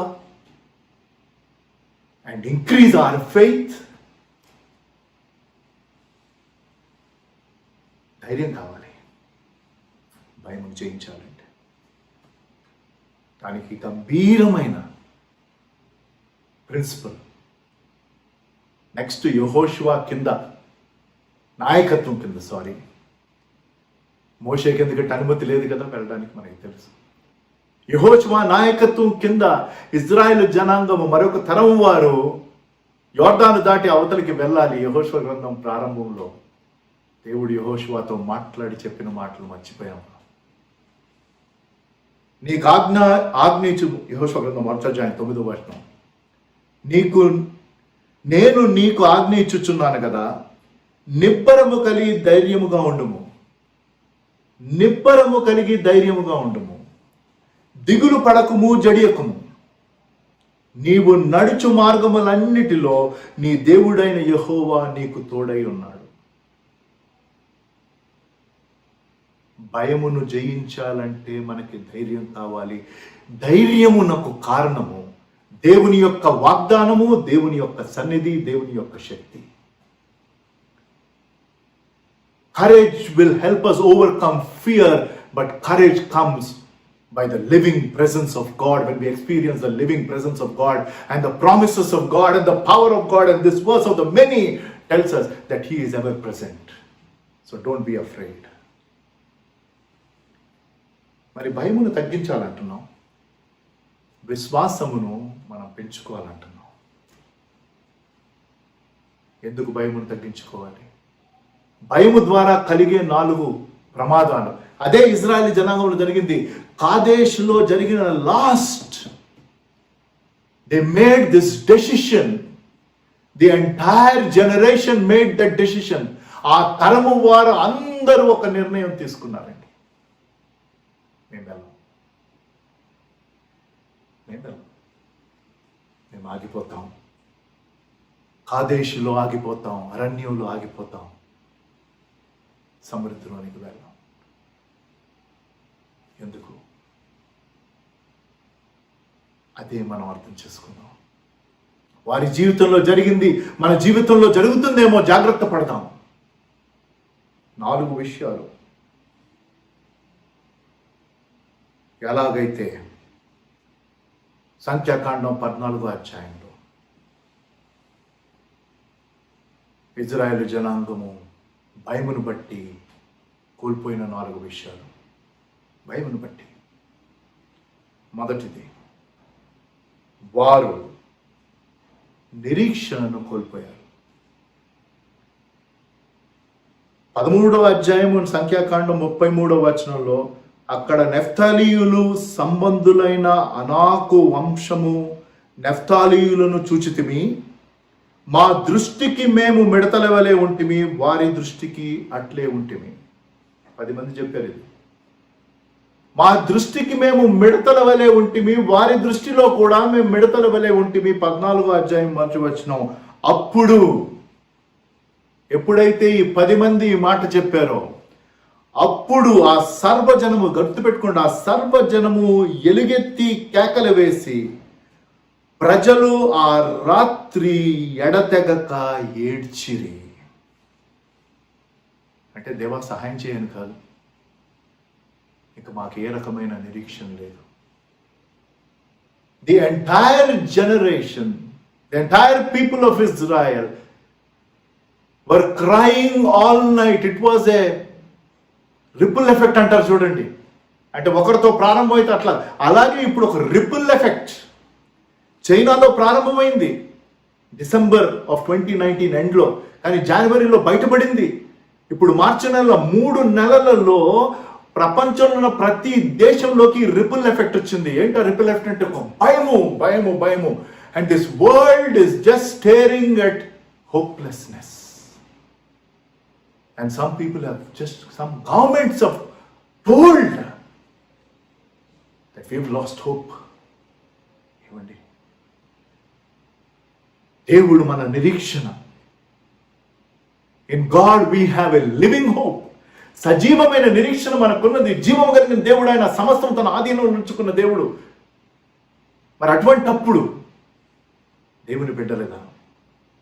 and increase our faith? ధైర్యం కావాలి భయం జయించాలంటే. దానికి గంభీరమైన ప్రిన్సిపల్ నెక్స్ట్ యెహోషువ కింద నాయకత్వం కింద, మోషేకి ఎందుకంటే అనుమతి లేదు కదా వెళ్ళడానికి, మనకి తెలుసు. యెహోషువ నాయకత్వం కింద ఇజ్రాయెల్ జనాంగము మరొక తరం వారు యోర్దాను దాటి అవతలికి వెళ్ళాలి. యెహోషువ గ్రంథం ప్రారంభంలో దేవుడు యెహోషువతో మాట్లాడి చెప్పిన మాటలు మర్చిపోయాము. నీకు ఆజ్ఞించు, యెహోషువ గ్రంథం 1:9 నేను నీకు ఆజ్ఞించుచున్నాను కదా, నిబ్బరము కలిగి ధైర్యముగా ఉండుము, నిబ్బరము కలిగి ధైర్యముగా ఉండుము, దిగులు పడకుము, జడియకుము. నీవు నడుచు మార్గములన్నిటిలో నీ దేవుడైన యెహోవా నీకు తోడై ఉన్నాడు. భయమును జయించాలంటే మనకి ధైర్యం కావాలి. ధైర్యమునకు కారణము దేవుని యొక్క వాగ్దానము, దేవుని యొక్క సన్నిధి, దేవుని యొక్క శక్తి. Courage will help us overcome fear, but courage comes by the living presence of God. When we experience the living presence of God and the promises of God and the power of God, and this verse of the many tells us that He is ever present. So don't be afraid. మరి భయమును తగ్గించాలంటున్నాం, విశ్వాసమును మనం పెంచుకోవాలంటున్నాం. ఎందుకు భయమును తగ్గించుకోవాలి? భయము ద్వారా కలిగే 4 ప్రమాదాలు. అదే ఇజ్రాయేల్ జనాంగంలో జరిగింది. కాదేశ్లో జరిగిన they made this decision. The entire generation made that decision. ఆ తరము వారు అందరూ ఒక నిర్ణయం తీసుకున్నారండి. మేము ఆగిపోతాం, కాదేశులో ఆగిపోతాం, అరణ్యంలో ఆగిపోతాం, సమృద్ధిలోనికి వెళ్ళాం. ఎందుకు? అదే మనం అర్థం చేసుకుందాం. వారి జీవితంలో జరిగింది మన జీవితంలో జరుగుతుందేమో, జాగ్రత్త పడదాం. 4 విషయాలు ఎలాగైతే సంఖ్యాకాండం 14వ అధ్యాయంలో ఇజ్రాయేలు జనాంగము భయమును బట్టి కోల్పోయిన 4 విషయాలు. భయమును బట్టి మొదటిది, వారు నిరీక్షణను కోల్పోయారు. 13వ అధ్యాయము సంఖ్యాకాండం 33వ వచనంలో అక్కడ నెఫ్తాలీయులు సంబంధులైన అనాకు వంశము నెఫ్తాలీయులను చూచితిమి, మా దృష్టికి మేము మిడతల వలె ఉంటిమి, వారి దృష్టికి అట్లే ఉంటిమి. 10 మంది చెప్పారు ఇది. మా దృష్టికి మేము మిడతల వలె ఉంటిమి, వారి దృష్టిలో కూడా మేము మిడతల వలె ఉంటిమి. 14వ అధ్యాయం 1వ వచనం. అప్పుడు ఎప్పుడైతే ఈ 10 మంది ఈ మాట చెప్పారో, అప్పుడు ఆ సర్వజనము, గుర్తుపెట్టుకోండి, ఆ సర్వజనము ఎలుగెత్తి కేకలు వేసి ప్రజలు ఆ రాత్రి ఎడతెగక ఏడ్చిరి. అంటే దేవా సహాయం చేయను కాదు, ఇక మాకు ఏ రకమైన నిరీక్షణ లేదు. The entire generation, the entire people of Israel were crying all night. It was a ripple effect అంటారు చూడండి. అంటే ఒకరితో ప్రారంభమైతే అట్లా, అలాగే ఇప్పుడు ఒక రిపుల్ ఎఫెక్ట్ చైనాలో ప్రారంభమైంది డిసెంబర్ ఆఫ్ 2019 ఎండ్లో, కానీ జనవరిలో బయటపడింది. ఇప్పుడు మార్చి నెలలో 3 నెలలలో ప్రపంచంలో ఉన్న ప్రతి దేశంలోకి రిపుల్ ఎఫెక్ట్ వచ్చింది. ఏంటో రిపుల్ ఎఫెక్ట్ అంటే ఒక భయము. And this world is just staring at hopelessness. And some people have just some governments have told that we've lost hope. ఏమండి, దేవుడు మన నిరీక్షణ. In God we have a living hope. సజీవమైన నిరీక్షణ మనకున్నది. జీవం కలిగిన దేవుడు, ఆయన సమస్తం తన ఆధీనంలో ఉంచుకున్న దేవుడు. మరి అటువంటప్పుడు దేవుని బిడ్డలుగా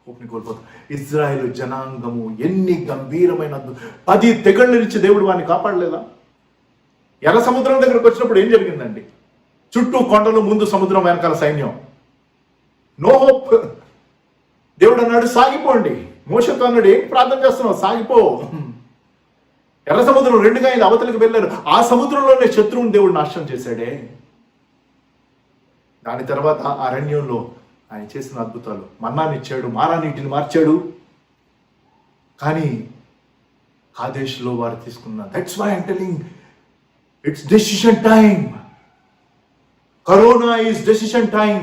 హోప్ని కోల్పోతాం. ఇజ్రాయేలు జనాంగము ఎన్ని గంభీరమైన 10 తెగుళ్ళ నుంచి దేవుడు వారిని కాపాడలేదా? ఎర్ర సముద్రం దగ్గరకు వచ్చినప్పుడు ఏం జరిగిందండి? చుట్టూ కొండలు, ముందు సముద్రం, వెనకాల సైన్యం. No hope. దేవుడు అన్నాడు సాగిపోండి. మోషతో అన్నాడు ఏం ప్రార్థన చేస్తున్నావు, సాగిపో. ఎర్ర సముద్రం 2గా అయింది, అవతలికి వెళ్ళారు. ఆ సముద్రంలోనే శత్రువుని దేవుడు నాశనం చేశాడే. దాని తర్వాత అరణ్యంలో ఆయన చేసిన అద్భుతాలు, మన్నానిచ్చాడు, మారా నీటిని మార్చాడు. కానీ కాదేశ్లో వారు తీసుకున్న, that's why I'm telling, it's decision time. Corona is decision time.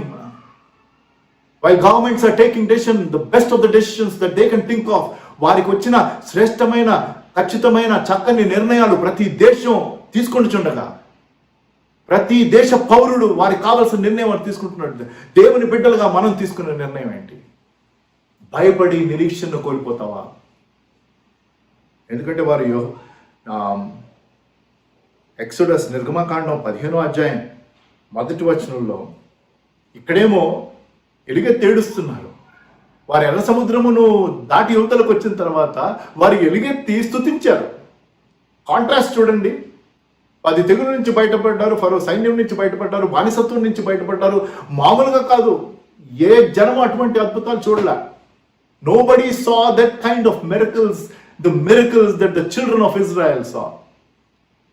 While governments are taking decision, the best of the decisions that they can think of, వారికి వచ్చిన శ్రేష్టమైన, ఖచ్చితమైన, చక్కని నిర్ణయాలు ప్రతి దేశం తీసుకుంటుండగా, ప్రతి దేశ పౌరుడు వారికి కావాల్సిన నిర్ణయం వారు తీసుకుంటున్నాడు. దేవుని బిడ్డలుగా మనం తీసుకున్న నిర్ణయం ఏంటి? భయపడి నిరీక్షణ కోల్పోతావా? ఎందుకంటే వారు ఎక్సోడస్, నిర్గమకాండం 15వ అధ్యాయం 1వ వచనంలో ఇక్కడేమో ఎలుగెత్తి ఏడుస్తున్నారు. వారు ఎర్ర సముద్రమును దాటి యువతలకు వచ్చిన తర్వాత వారు ఎలుగెత్తి స్తుతించారు. కాంట్రాస్ట్ చూడండి. 10 తెగుల నుంచి బయటపడ్డారు, ఫరో సైన్యం నుంచి బయటపడ్డారు, బానిసత్వం నుంచి బయటపడ్డారు. మామూలుగా కాదు, ఏ జనం అటువంటి అద్భుతాలు చూడలే. Nobody saw that kind of miracles, the miracles that the children of Israel saw.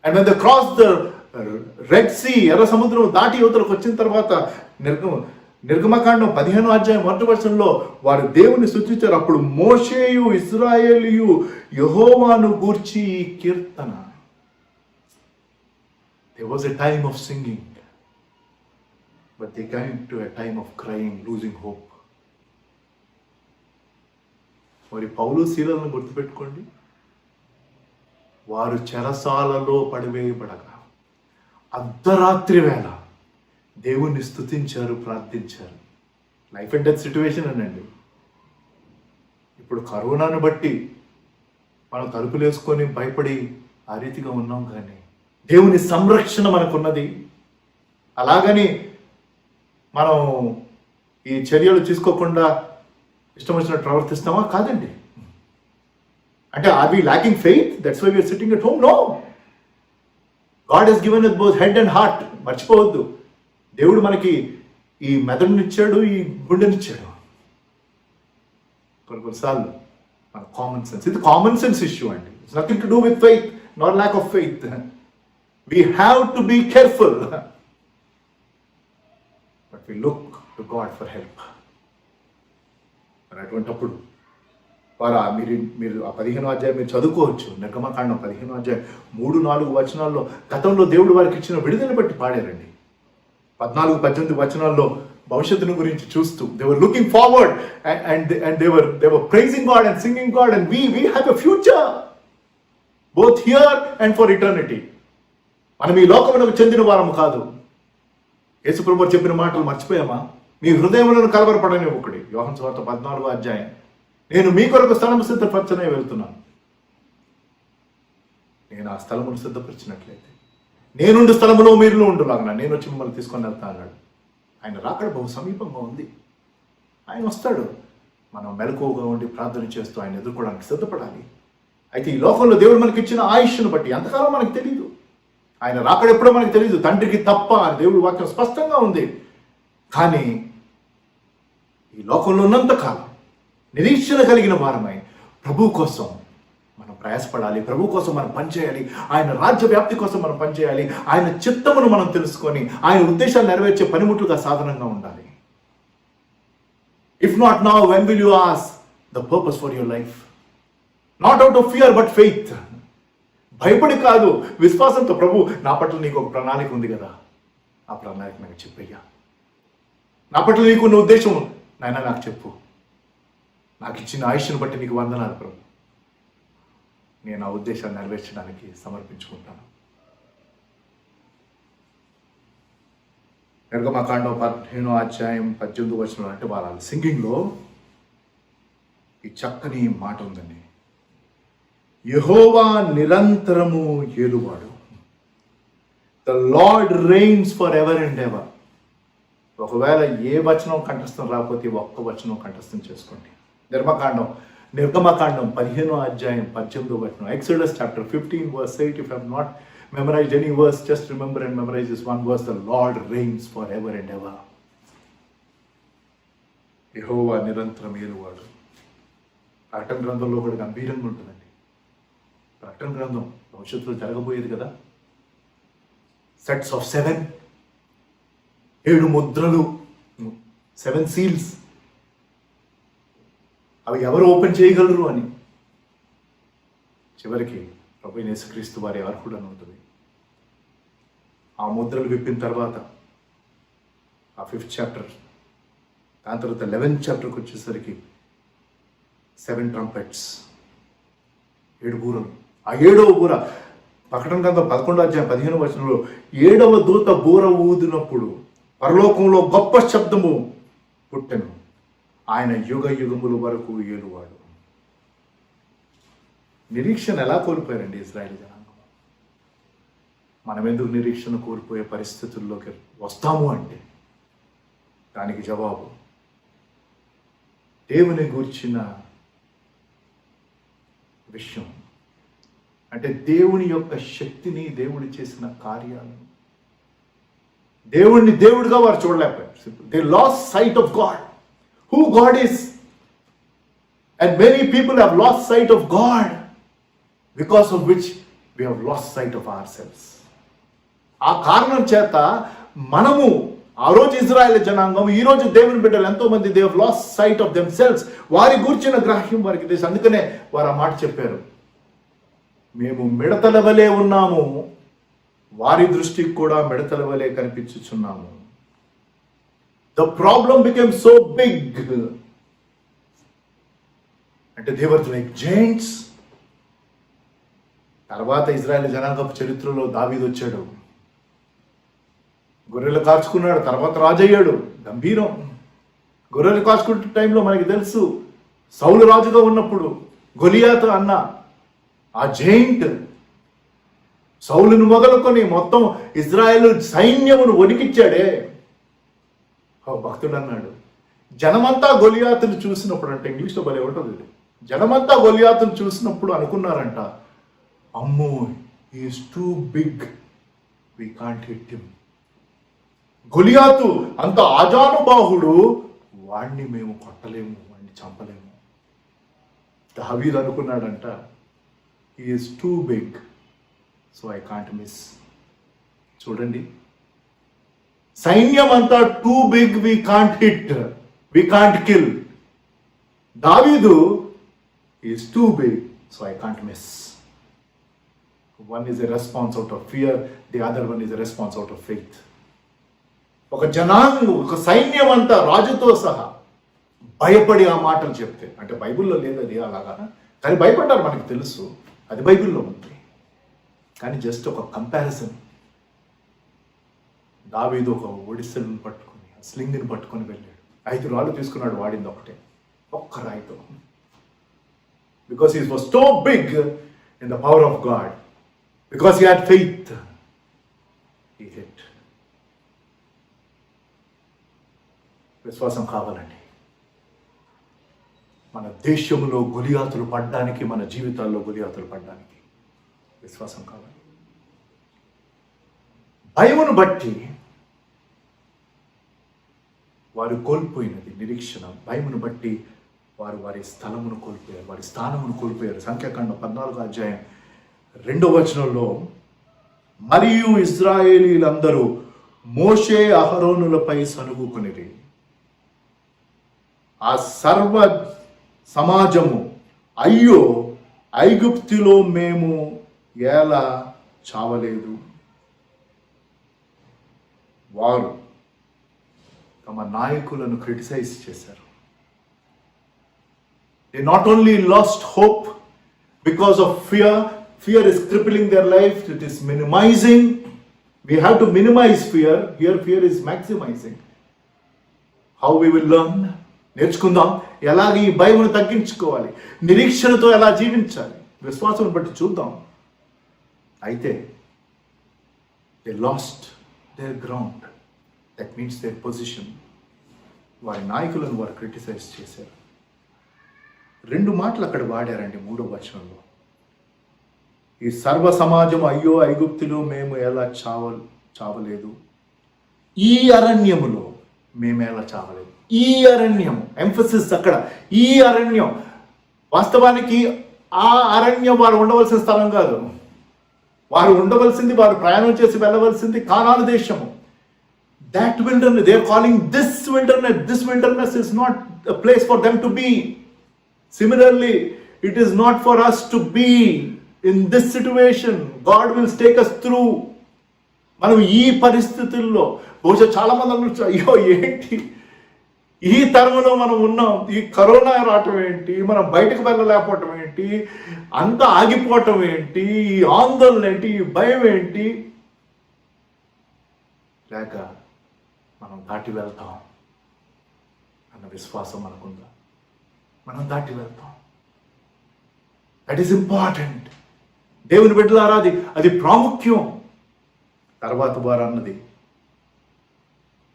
And when they cross the red sea, ఎర్ర సముద్రం దాటి యువతలకు వచ్చిన తర్వాత నిర్గమకాండం 15వ అధ్యాయం 1వ వచనంలో వారు దేవుని స్తుతించారు. అప్పుడు మోషేయు ఇశ్రాయేలీయు యెహోవాను గూర్చి కీర్తన. There was a time of singing, but they came to a time of crying, losing hope. మరి పౌలు శీలను గుర్తుపెట్టుకోండి. వారు చెరసాలలో పడివేయబడగా అర్ధరాత్రి వేళ దేవుణ్ణి స్తుతించారు, ప్రార్థించారు. లైఫ్ అండ్ డెత్ సిచ్యువేషన్ అనండి. ఇప్పుడు కరోనాను బట్టి మనం తలుపులు వేసుకొని భయపడి ఆ రీతిగా ఉన్నాం, కానీ దేవుని సంరక్షణ మనకున్నది. అలాగని మనం ఈ చర్యలు తీసుకోకుండా ఇష్టం వచ్చినట్టు ప్రవర్తిస్తామా? కాదండి. అంటే are we lacking faith? That's why we are sitting at home? No. God has given us both head and heart. మర్చిపోవద్దు, దేవుడు మనకి ఈ మెదడునిచ్చాడు, ఈ గుండెనిచ్చాడు. కొన్నిసార్లు మన కామన్ సెన్స్, ఇది కామన్ సెన్స్ ఇష్యూ అండి. It's nothing to do with faith not lack of faith. We have to be careful, but we look to God for help. మరి అటువంటిప్పుడు వారు మీరు ఆ 15వ అధ్యాయం మీరు చదువుకోవచ్చు. నిర్గమకాండం 15వ అధ్యాయం 3-4 వచనాల్లో గతంలో దేవుడు వారికి ఇచ్చిన విడుదల బట్టి పాడారండి. 14-18 వచనాల్లో భవిష్యత్తును గురించి చూస్తూ they were looking forward and they were praising God and singing God, and we have a future both here and for eternity. మనం ఈ లోకమునకు చెందిన వారము కాదు. యేసు ప్రభువు చెప్పిన మాటలు మర్చిపోయామా? మీ హృదయములను కలవరపడనివ్వకుడి. యోహాను సువార్త 14వ అధ్యాయం. నేను మీ కొరకు స్థలము సిద్ధపరచనే వెళ్తున్నాను. నేను ఆ స్థలమును సిద్ధపరిచినట్లయితే నేనుండు స్థలములో మీరు ఉండులాగా నేను వచ్చి మిమ్మల్ని తీసుకొని వెళ్తా అన్నాడు. ఆయన రాకడ బహు సమీపంగా ఉంది. ఆయన వస్తాడు. మనం మెలకువగా ఉండి ప్రార్థన చేస్తూ ఆయన ఎదుర్కోవడానికి సిద్ధపడాలి. అయితే ఈ లోకంలో దేవుడు మనకి ఇచ్చిన ఆయుష్ను బట్టి ఎంతకాలం మనకు తెలియదు. ఆయన రాకడ ఎప్పుడో మనకు తెలియదు. తండ్రికి తప్ప అని దేవుడి వాక్యం స్పష్టంగా ఉంది. కానీ ఈ లోకంలో ఉన్నంతకాలం నిరీక్షణ కలిగిన వారమై ప్రభు కోసం మనం ప్రయాసపడాలి. ప్రభు కోసం మనం పనిచేయాలి. ఆయన రాజ్య వ్యాప్తి కోసం మనం పనిచేయాలి. ఆయన చిత్తమును మనం తెలుసుకొని ఆయన ఉద్దేశాలు నెరవేర్చే పనిముట్లుగా సాధనంగా ఉండాలి. If not now, when will you ask the purpose for your life? Not out of fear but faith. భయపడి కాదు, విశ్వాసంతో, ప్రభు నా పట్ల నీకు ఒక ప్రణాళిక ఉంది కదా, ఆ ప్రణాళిక నాకు చెప్పయ్యా. నా పట్ల నీకున్న ఉద్దేశం నాయన నాకు చెప్పు. నాకు ఇచ్చిన ఆయుష్ను బట్టి నీకు వందనాలు ప్రభు. నేను ఆ ఉద్దేశాన్ని నెరవేర్చడానికి సమర్పించుకుంటాను. నిర్గమకాండం 15:18 అంటే వాళ్ళ సింగింగ్లో ఈ చక్కని మాట ఉందండి. యెహోవా నిరంతరము ఏలువాడు. The Lord reigns for ever and ever. ఒకవేళ ఏ వచనం కంఠస్థం రాకపోతే ఒక్క వచనం కంఠస్థం చేసుకోండి. నిర్గమకాండం 15:18. Exodus chapter 15:8. If I have not memorized any verse, just remember and memorize this one verse. The Lord reigns forever and ever. యెహోవా నిరంతరం ఏలువాడు. ప్రకటన గ్రంథంలో కూడా గంభీరంగా ఉంటుందండి. ప్రకటన గ్రంథం భవిష్యత్తులో జరగబోయేది కదా. సెట్స్ ఆఫ్ 7 ముద్రలు, 7 సీల్స్. అవి ఎవరు ఓపెన్ చేయగలరు అని చివరికి ప్రభువైన యేసుక్రీస్తు వారి అర్హుడు అని ఉంటుంది. ఆ ముద్రలు విప్పిన తర్వాత ఆ 5th chapter, దాని తర్వాత 11th chapterకి వచ్చేసరికి 7 trumpets, 7 బూరలు. ఆ 7వ బూర ప్రకటన గ్రంథం 11:15 7వ దూత బూర ఊదినప్పుడు పరలోకంలో గొప్ప శబ్దము పుట్టెను. ఆయన యుగ యుగముల వరకు ఏలువాడు. నిరీక్షణ ఎలా కోల్పోయారండి ఇశ్రాయేలు జనాంగం? మనం ఎందుకు నిరీక్షణ కోల్పోయే పరిస్థితుల్లోకి వస్తాము అంటే దానికి జవాబు దేవుని గూర్చిన విషయం. అంటే దేవుని యొక్క శక్తిని, దేవుడు చేసిన కార్యాలను, దేవుడిని దేవుడిగా వారు చూడలేకపోయారు. They lost sight of God, who God is. And many people have lost sight of God, because of which we have lost sight of ourselves. ఆ కారణం చేత మనము ఆ రోజు ఇజ్రాయెల్ జనాంగం, ఈ రోజు దేవుని బిడ్డలు ఎంతో మంది they have lost sight of themselves. వారి గూర్చిన గ్రాహ్యం వారికి తెలుసు. అందుకనే వారు ఆ మాట చెప్పారు, మేము మిడతల వలె ఉన్నాము, వారి దృష్టికి కూడా మిడతల వలె కనిపించుచున్నాము. The problem became so big. అంటే they were like giants. తర్వాత ఇజ్రాయెల్ జనాంగపు చరిత్రలో దావీదు వచ్చాడు, గొర్రెలు కాచుకున్నాడు, తర్వాత రాజు అయ్యాడు. గంభీరం. గొర్రెలు కాచుకునే టైంలో మనకి తెలుసు, సౌలు రాజుగా ఉన్నప్పుడు గొలియాతు అన్న ఆ జైంట్ సౌలును మొదలుకొని మొత్తం ఇజ్రాయెల్ సైన్యమును వణికిచ్చాడే. భక్తుడు అన్నాడు, జనమంతా గొలియాతును చూసినప్పుడు, అంటే ఇంగ్లీష్లో భలే ఉంటుంది ఇది, జనమంతా గొలియాతును చూసినప్పుడు అనుకున్నారంట, అమ్మో is too big, we can't hit him. గొలియాతు అంత ఆజానుబాహుడు, వాణ్ణి మేము కొట్టలేము, వాణ్ణి చంపలేము. దావీదు అనుకున్నాడంట, he is too big, so I can't miss. చూడండి, సైన్యం అంతా too big, we can't hit, we can't kill. దావీదు is too big, so I can't miss. One is a response out of fear, the other one is a response out of faith. ఒక జనాంగం, ఒక సైన్యం అంతా రాజుతో సహా భయపడి ఆ మాటలు చెప్తే, అంటే బైబిల్లో లేదు అది అలాగా, కానీ భయపడ్డారు మనకు తెలుసు, అది బైబిల్లో ఉంది. కానీ జస్ట్ ఒక కంపారిజన్. దావీదు ఒక ఒడిసెలను పట్టుకొని, స్లింగ్ని పట్టుకొని వెళ్ళాడు. 5 రాళ్ళు తీసుకున్నాడు, వాడింది ఒకటే, ఒక్క రాయితో. Because he was so big in the power of God, because he had faith, he hit. విశ్వాసం కావాలండి. మన దేశంలో గొలియాతులు పడ్డానికి, మన జీవితాల్లో గొలియాతులు పడ్డానికి విశ్వాసం కావాలి. భయమును బట్టి వారు కోల్పోయినది నిరీక్షణ. భయమును బట్టి వారు వారి స్థలమును కోల్పోయారు, వారి స్థానమును కోల్పోయారు. సంఖ్యాకాండం 14:2 మరియు ఇశ్రాయేలీలందరూ మోషే అహరోనులపై సనుగుకొనిరి. ఆ సర్వ సమాజము, అయ్యో ఐగుప్తులో మేము ఎలా చావలేదు. వారు తమ నాయకులను క్రిటిసైజ్ చేశారు. They not only lost hope because of fear. Fear is crippling their life. It is minimizing. We have to minimize fear. Here fear is maximizing. How we will learn? నేర్చుకుందాం ఎలాగ ఈ భయమును తగ్గించుకోవాలి, నిరీక్షణతో ఎలా జీవించాలి, విశ్వాసం బట్టి చూద్దాం. అయితే they lost their ground. That means their position. వారి నాయకులను వారు క్రిటిసైజ్ చేశారు. 2 మాటలు అక్కడ వాడారండి 3వ వచనంలో. ఈ సర్వ సమాజం అయ్యో ఐగుప్తులో మేము ఎలా చావలేదు, ఈ అరణ్యములో మేము ఎలా చావలేదు. ఈ అరణ్యం, ఎంఫసిస్ అక్కడ ఈ అరణ్యం. వాస్తవానికి ఆ అరణ్యం వారు ఉండవలసిన స్థలం కాదు. వారు ఉండవలసింది, వారు ప్రయాణం చేసి వెళ్ళవలసింది కానాను దేశము. That wilderness, they are calling this wilderness. This wilderness is not a place for them to be. Similarly, it is not for us to be in this situation. God will take us through. మనం ఈ పరిస్థితుల్లో బహుశా చాలా మంది అనొచ్చు, అయ్యో ఏంటి ఈ తరంలో మనం ఉన్నాం, ఈ కరోనా రావటం ఏంటి, మనం బయటకు వెళ్ళలేకపోవటం ఏంటి, అంతా ఆగిపోవటం ఏంటి, ఈ ఆందోళన ఏంటి, ఈ భయం ఏంటి, లేక మనం దాటి వెళ్తాం అన్న విశ్వాసం మనకుందా? మనం దాటి వెళ్తాం. That is important. దేవుని బిడ్డలారా, అది ప్రాముఖ్యం. తర్వాత వారు అన్నది,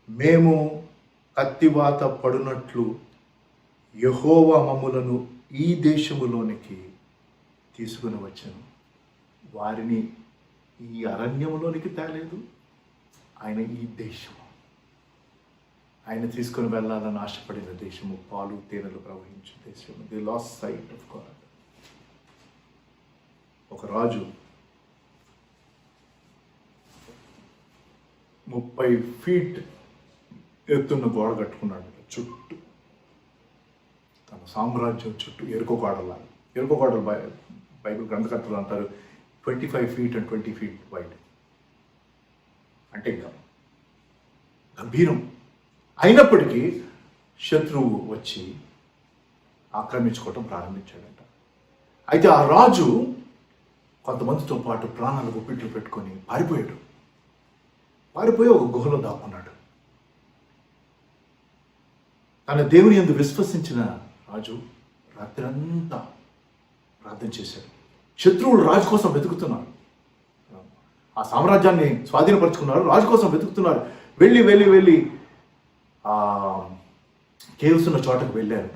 మేము కత్తివాత పడునట్లు యెహోవా మమ్ములను ఈ దేశములోనికి తీసుకుని వచ్చాను. వారిని ఈ అరణ్యములోనికి తేలేదు, ఆయన ఈ దేశము, ఆయన తీసుకుని వెళ్ళాలని ఆశపడిన దేశము, పాలు తేనెలు ప్రవహించే దేశము. The lost sight of God. ఒక రాజు 30 ఫీట్ ఎత్తున్న గోడ కట్టుకున్నాడు చుట్టూ, తన సామ్రాజ్యం చుట్టూ. ఎరుకో గోడలు బైబిల్ గ్రంథకర్తలు అంటారు 25 feet and 20 feet వైడ్. అంటే ఇంకా గంభీరం. అయినప్పటికీ శత్రువు వచ్చి ఆక్రమించుకోవటం ప్రారంభించాడంట. అయితే ఆ రాజు కొంతమందితో పాటు ప్రాణాలు గుప్పిట్లు పెట్టుకొని పారిపోయి ఒక గుహలో దాక్కున్నాడు. తన దేవుని యందు విశ్వసించిన రాజు రాత్రంతా ప్రార్థన చేశాడు. శత్రువులు రాజు కోసం వెతుకుతున్నారు, ఆ సామ్రాజ్యాన్ని స్వాధీనపరుచుకున్నారు, రాజు కోసం వెతుకుతున్నారు. వెళ్ళి కేవ్స్ ఉన్న చోటకు వెళ్ళారు.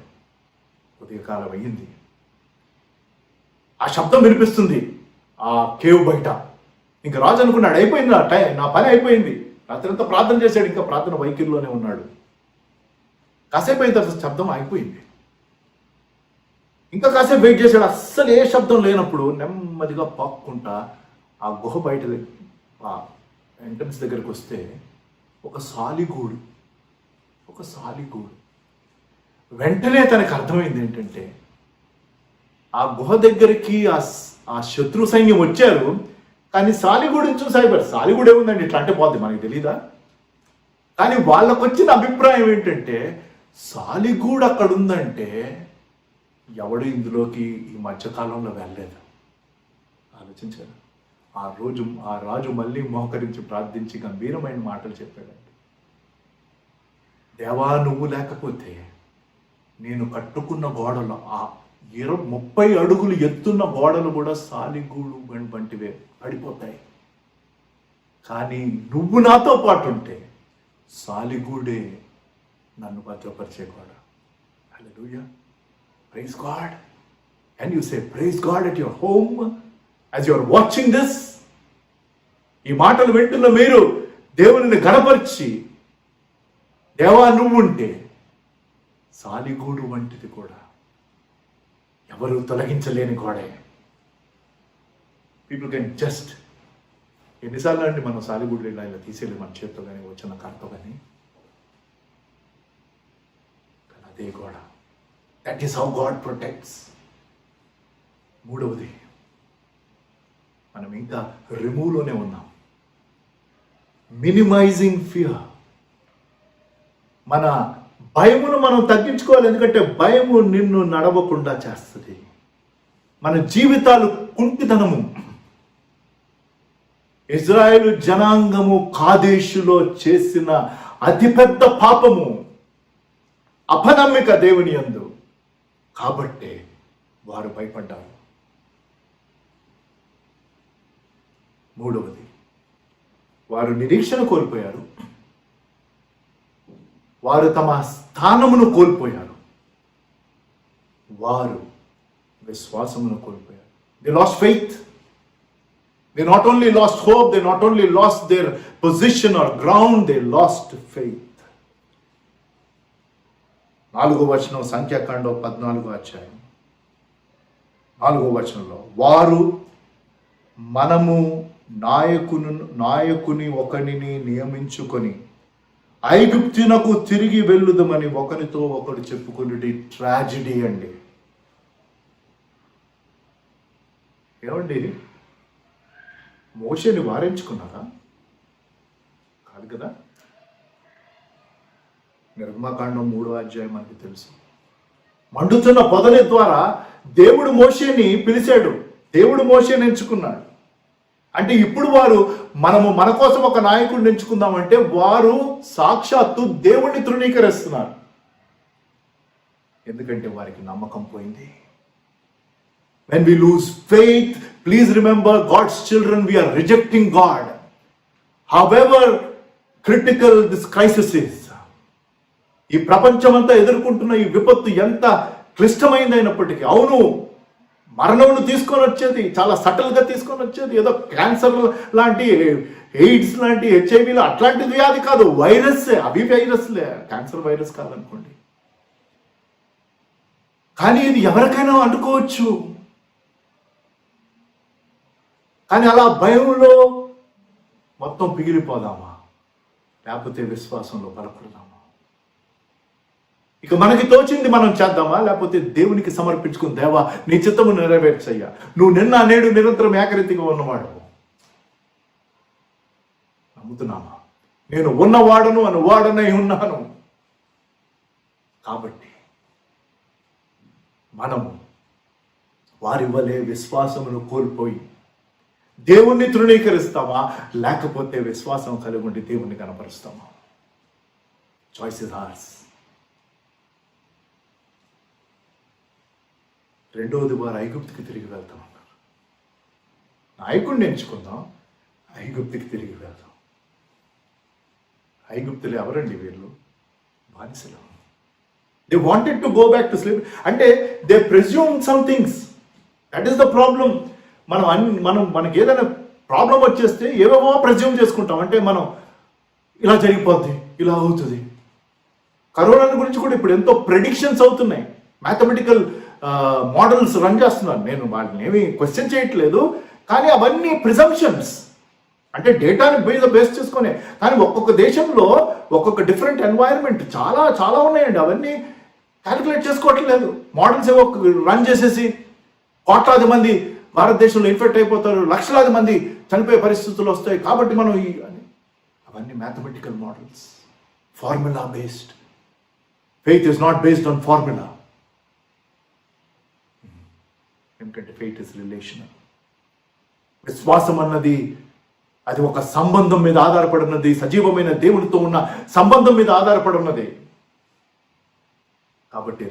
ఉదయకాలం అయ్యింది. ఆ శబ్దం వినిపిస్తుంది ఆ కేవ్ బయట. ఇంకా రాజు అనుకున్నాడు, అయిపోయింది నా పని అయిపోయింది. రాత్రంతా ప్రార్థన చేశాడు, ఇంకా ప్రార్థన వైఖరిలోనే ఉన్నాడు. కాసేపు అయిన తర్వాత శబ్దం ఆగిపోయింది. ఇంకా కాసేపు వెయిట్ చేశాడు, అస్సలు ఏ శబ్దం లేనప్పుడు నెమ్మదిగా పాక్కుంటా ఆ గుహ బయట ఆ ఎంట్రన్స్ దగ్గరికి వస్తే ఒక సాలిగూడు. వెంటనే తనకు అర్థమైంది ఏంటంటే, ఆ గుహ దగ్గరికి ఆ శత్రు సైన్యం వచ్చారు, కానీ సాలిగూడిని చూసాయిపోయారు. సాలిగూడు ఏముందండి, ఇట్లా అంటే పోద్ది, మనకి తెలీదా? కానీ వాళ్ళకు వచ్చిన అభిప్రాయం ఏంటంటే, సాలిగూడు అక్కడ ఉందంటే ఎవడు ఇందులోకి ఈ మధ్యకాలంలో వెళ్ళలేదు. ఆలోచించారు. ఆ రాజు మళ్ళీ మోకరించి ప్రార్థించి గంభీరమైన మాటలు చెప్పాడండి. దేవా, నువ్వు లేకపోతే నేను కట్టుకున్న గోడలు, ఆ 30 అడుగులు ఎత్తున్న గోడలు కూడా సాలిగూడు వంటివే పడిపోతాయి. కానీ నువ్వు నాతో పాటు ఉంటే సాలిగూడే నన్ను భద్రపరిచే గోడ. Hallelujah, praise God. Can you say praise God at your home as you are watching this? ఈ మాటలు వింటున్న మీరు దేవునిని గణపరిచి, దేవా నువ్వుంటే సాలిగూడు వంటిది కూడా, ఎవరు తొలగించలేని గోడే. పీపుల్ కెన్ జస్ట్, ఎన్నిసార్లు అండి మనం సాలిగూడు ఇలా తీసేయలేదు మన చేతితో కానీ వచ్చిన కార్తో కానీ. అదే గోడ. That is how God protects. మూడవది, మనం ఇంకా రిమూవ్లోనే ఉన్నాం. Minimising fear. మన భయమును మనం తగ్గించుకోవాలి. ఎందుకంటే భయము నిన్ను నడవకుండా చేస్తుంది. మన జీవితాలు కుంటితనము. ఇజ్రాయేలు జనాంగము కాదేశులో చేసిన అతిపెద్ద పాపము అపనమ్మిక దేవుని యందు. కాబట్టే వారు భయపడ్డారు. మూడవది, వారు నిరీక్షణ కోల్పోయారు. వారు తమ స్థానమును కోల్పోయారు. వారు విశ్వాసమును కోల్పోయారు. They lost faith. They not only lost hope, they not only lost their position or ground, they lost faith. 4వ వచనం, సంఖ్యాకాండం 14వ అధ్యాయం 4వ వచనంలో, వారు మనము నాయకుని ఒకనిని నియమించుకొని ఐగుప్తునకు తిరిగి వెళ్ళుదమని ఒకరితో ఒకడు చెప్పుకునేది ట్రాజిడీ అండి. ఏమండి, మోషేని వారించుకున్నారా? కాదు కదా. నిర్గమకాండం 3వ అధ్యాయం మనకి తెలుసు. మండుతున్న పొదలి ద్వారా దేవుడు మోషేని పిలిచాడు. దేవుడు మోషేని ఎంచుకున్నాడు. అంటే ఇప్పుడు వారు మన కోసం ఒక నాయకుడిని ఎంచుకుందామంటే వారు సాక్షాత్తు దేవుణ్ణి తృణీకరిస్తున్నారు. ఎందుకంటే వారికి నమ్మకం పోయింది. When we lose faith, please remember, God's children, we are rejecting God. However critical this crisis is. ఈ ప్రపంచమంతా ఎదుర్కొంటున్న ఈ విపత్తు ఎంత క్లిష్టమైందైనప్పటికీ, అవును, మరణమును తీసుకొని వచ్చేది చాలా సటిల్గా తీసుకొని వచ్చేది. ఏదో క్యాన్సర్ లాంటి, ఎయిడ్స్ లాంటి, హెచ్ఐవిలో అట్లాంటి వ్యాధి కాదు, వైరస్సే. అవి వైరస్లే, క్యాన్సర్ వైరస్ కాదనుకోండి. కానీ ఇది ఎవరికైనా అంటుకోవచ్చు. కానీ అలా భయంలో మొత్తం పిగిలిపోదామా? లేకపోతే విశ్వాసంలో బలపడదామా? ఇక మనకి తోచింది మనం చేద్దామా? లేకపోతే దేవునికి సమర్పించుకుని, దేవా నీ చిత్తము నెరవేర్చయ్యా, నువ్వు నిన్న నేడు నిరంతరం ఏకరీతిగా ఉన్నవాడు, నమ్ముతున్నామా? నేను ఉన్నవాడను అని వాడనై ఉన్నాను. కాబట్టి మనము వారి వలె విశ్వాసమును కోల్పోయి దేవుణ్ణి తృణీకరిస్తామా? లేకపోతే విశ్వాసం కలిగి ఉండి దేవుణ్ణి కనపరుస్తామా? Choice is ours. రెండవది, వారు ఐగుప్తుకి తిరిగి వెళ్తామన్నారు. నాయకుడిని ఎంచుకుందాం, ఐగుప్తుకి తిరిగి వెళ్దాం. ఐగుప్తులు ఎవరండి? వీళ్ళు బానిసలు. They wanted to go back to sleep. అంటే they presume some things. That is the problem. మనకి ఏదైనా ప్రాబ్లం వచ్చేస్తే ఏవేవో ప్రెజ్యూమ్ చేసుకుంటాం. అంటే మనం ఇలా జరిగిపోద్ది, ఇలా అవుతుంది. కరోనా గురించి కూడా ఇప్పుడు ఎంతో ప్రెడిక్షన్స్ అవుతున్నాయి. మ్యాథమెటికల్ మోడల్స్ రన్ చేస్తున్నారు. నేను వాటిని ఏమీ క్వశ్చన్ చేయట్లేదు. కానీ అవన్నీ ప్రిజంప్షన్స్, అంటే డేటాని బేస్ చేసుకునే. కానీ ఒక్కొక్క దేశంలో ఒక్కొక్క డిఫరెంట్ ఎన్వైరన్మెంట్ చాలా చాలా ఉన్నాయండి. అవన్నీ క్యాలిక్యులేట్ చేసుకోవట్లేదు. మోడల్స్ ఏవో రన్ చేసేసి కోట్లాది మంది భారతదేశంలో ఇన్ఫెక్ట్ అయిపోతారు, లక్షలాది మంది చనిపోయే పరిస్థితులు వస్తాయి. కాబట్టి మనం అవన్నీ mathematical models, formula based. Faith is not based on formula. ఎందుకంటే ఫెయిత్ ఇస్ రిలేషనల్. విశ్వాసం అన్నది అది ఒక సంబంధం మీద ఆధారపడినది. సజీవమైన దేవునితో ఉన్న సంబంధం మీద ఆధారపడి ఉన్నది. కాబట్టి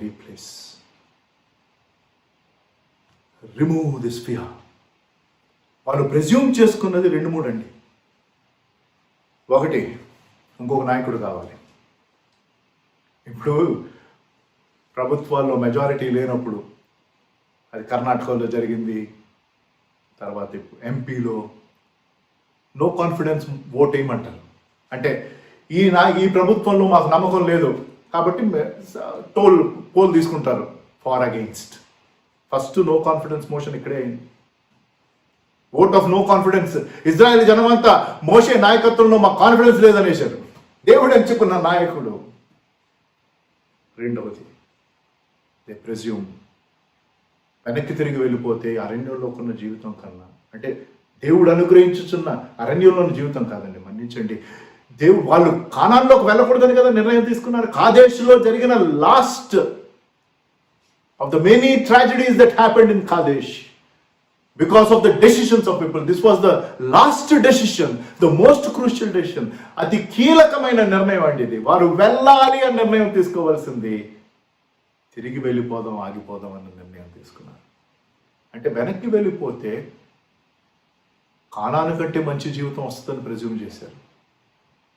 రిమూవ్ దిస్ ఫియర్. వాళ్ళు ప్రెజ్యూమ్ చేసుకున్నది 2-3 అండి. ఒకటి, ఇంకొక నాయకుడు కావాలి. ఇప్పుడు ప్రభుత్వాల్లో మెజారిటీ లేనప్పుడు, అది కర్ణాటకలో జరిగింది, తర్వాత ఎంపీలో నో కాన్ఫిడెన్స్ ఓట్ వేయమంటారు. అంటే ఈ ప్రభుత్వంలో మాకు నమ్మకం లేదు కాబట్టి పోల్ తీసుకుంటారు for against. First no confidence motion ఇక్కడే అయింది. Vote of no confidence. Israel జనమంతా మోషే నాయకత్వంలో మాకు కాన్ఫిడెన్స్ లేదనేశారు. దేవుడు ఎంచుకున్న నాయకుడు. రెండవది, దే ప్రెజ్యూమ్. వెనక్కి తిరిగి వెళ్ళిపోతే ఆ రెండోలోకున్న జీవితం కన్నా, అంటే దేవుడు అనుగ్రహించుచున్న అరణ్యంలోని జీవితం కాదండి, మన్నించండి. దేవుడు వాళ్ళు కానాన్లోకి వెళ్ళకూడదని కదా నిర్ణయం తీసుకున్నారు. కాదేశ్లో జరిగిన last of the many tragedies that happened in Kadesh because of the decisions of people. This was the last decision, the most crucial decision. అది కీలకమైన నిర్ణయం అండి. ఇది వారు వెళ్ళాలి అనే నిర్ణయం తీసుకోవాల్సింది, తిరిగి వెళ్ళిపోదాం ఆగిపోదాం అన్న నిర్ణయం తీసుకున్నారు. అంటే వెనక్కి వెళ్ళిపోతే కానాను కంటే మంచి జీవితం వస్తుందని ప్రెజ్యూమ్ చేశారు.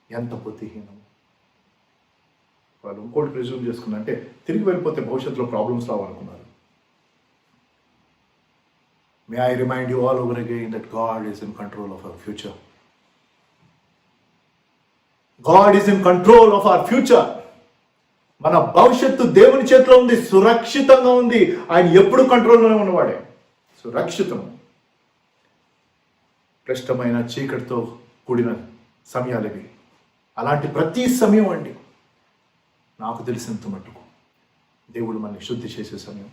ఎంత బుద్ధిహీనం. వాళ్ళు ఇంకోటి ప్రెజ్యూమ్ చేసుకున్నారు, అంటే తిరిగి వెళ్ళిపోతే భవిష్యత్తులో problems రావనుకున్నారు. May I remind you all over again that God is in control of our future. God is in control of our future. మన భవిష్యత్తు దేవుని చేతిలో ఉంది, సురక్షితంగా ఉంది. ఆయన ఎప్పుడు కంట్రోల్లోనే ఉన్నవాడే, సురక్షితం. క్లిష్టమైన చీకటితో కూడిన సమయాలు ఇవి. అలాంటి ప్రతి సమయం అండి నాకు తెలిసినంత మట్టుకు దేవుడు మనల్ని శుద్ధి చేసే సమయం.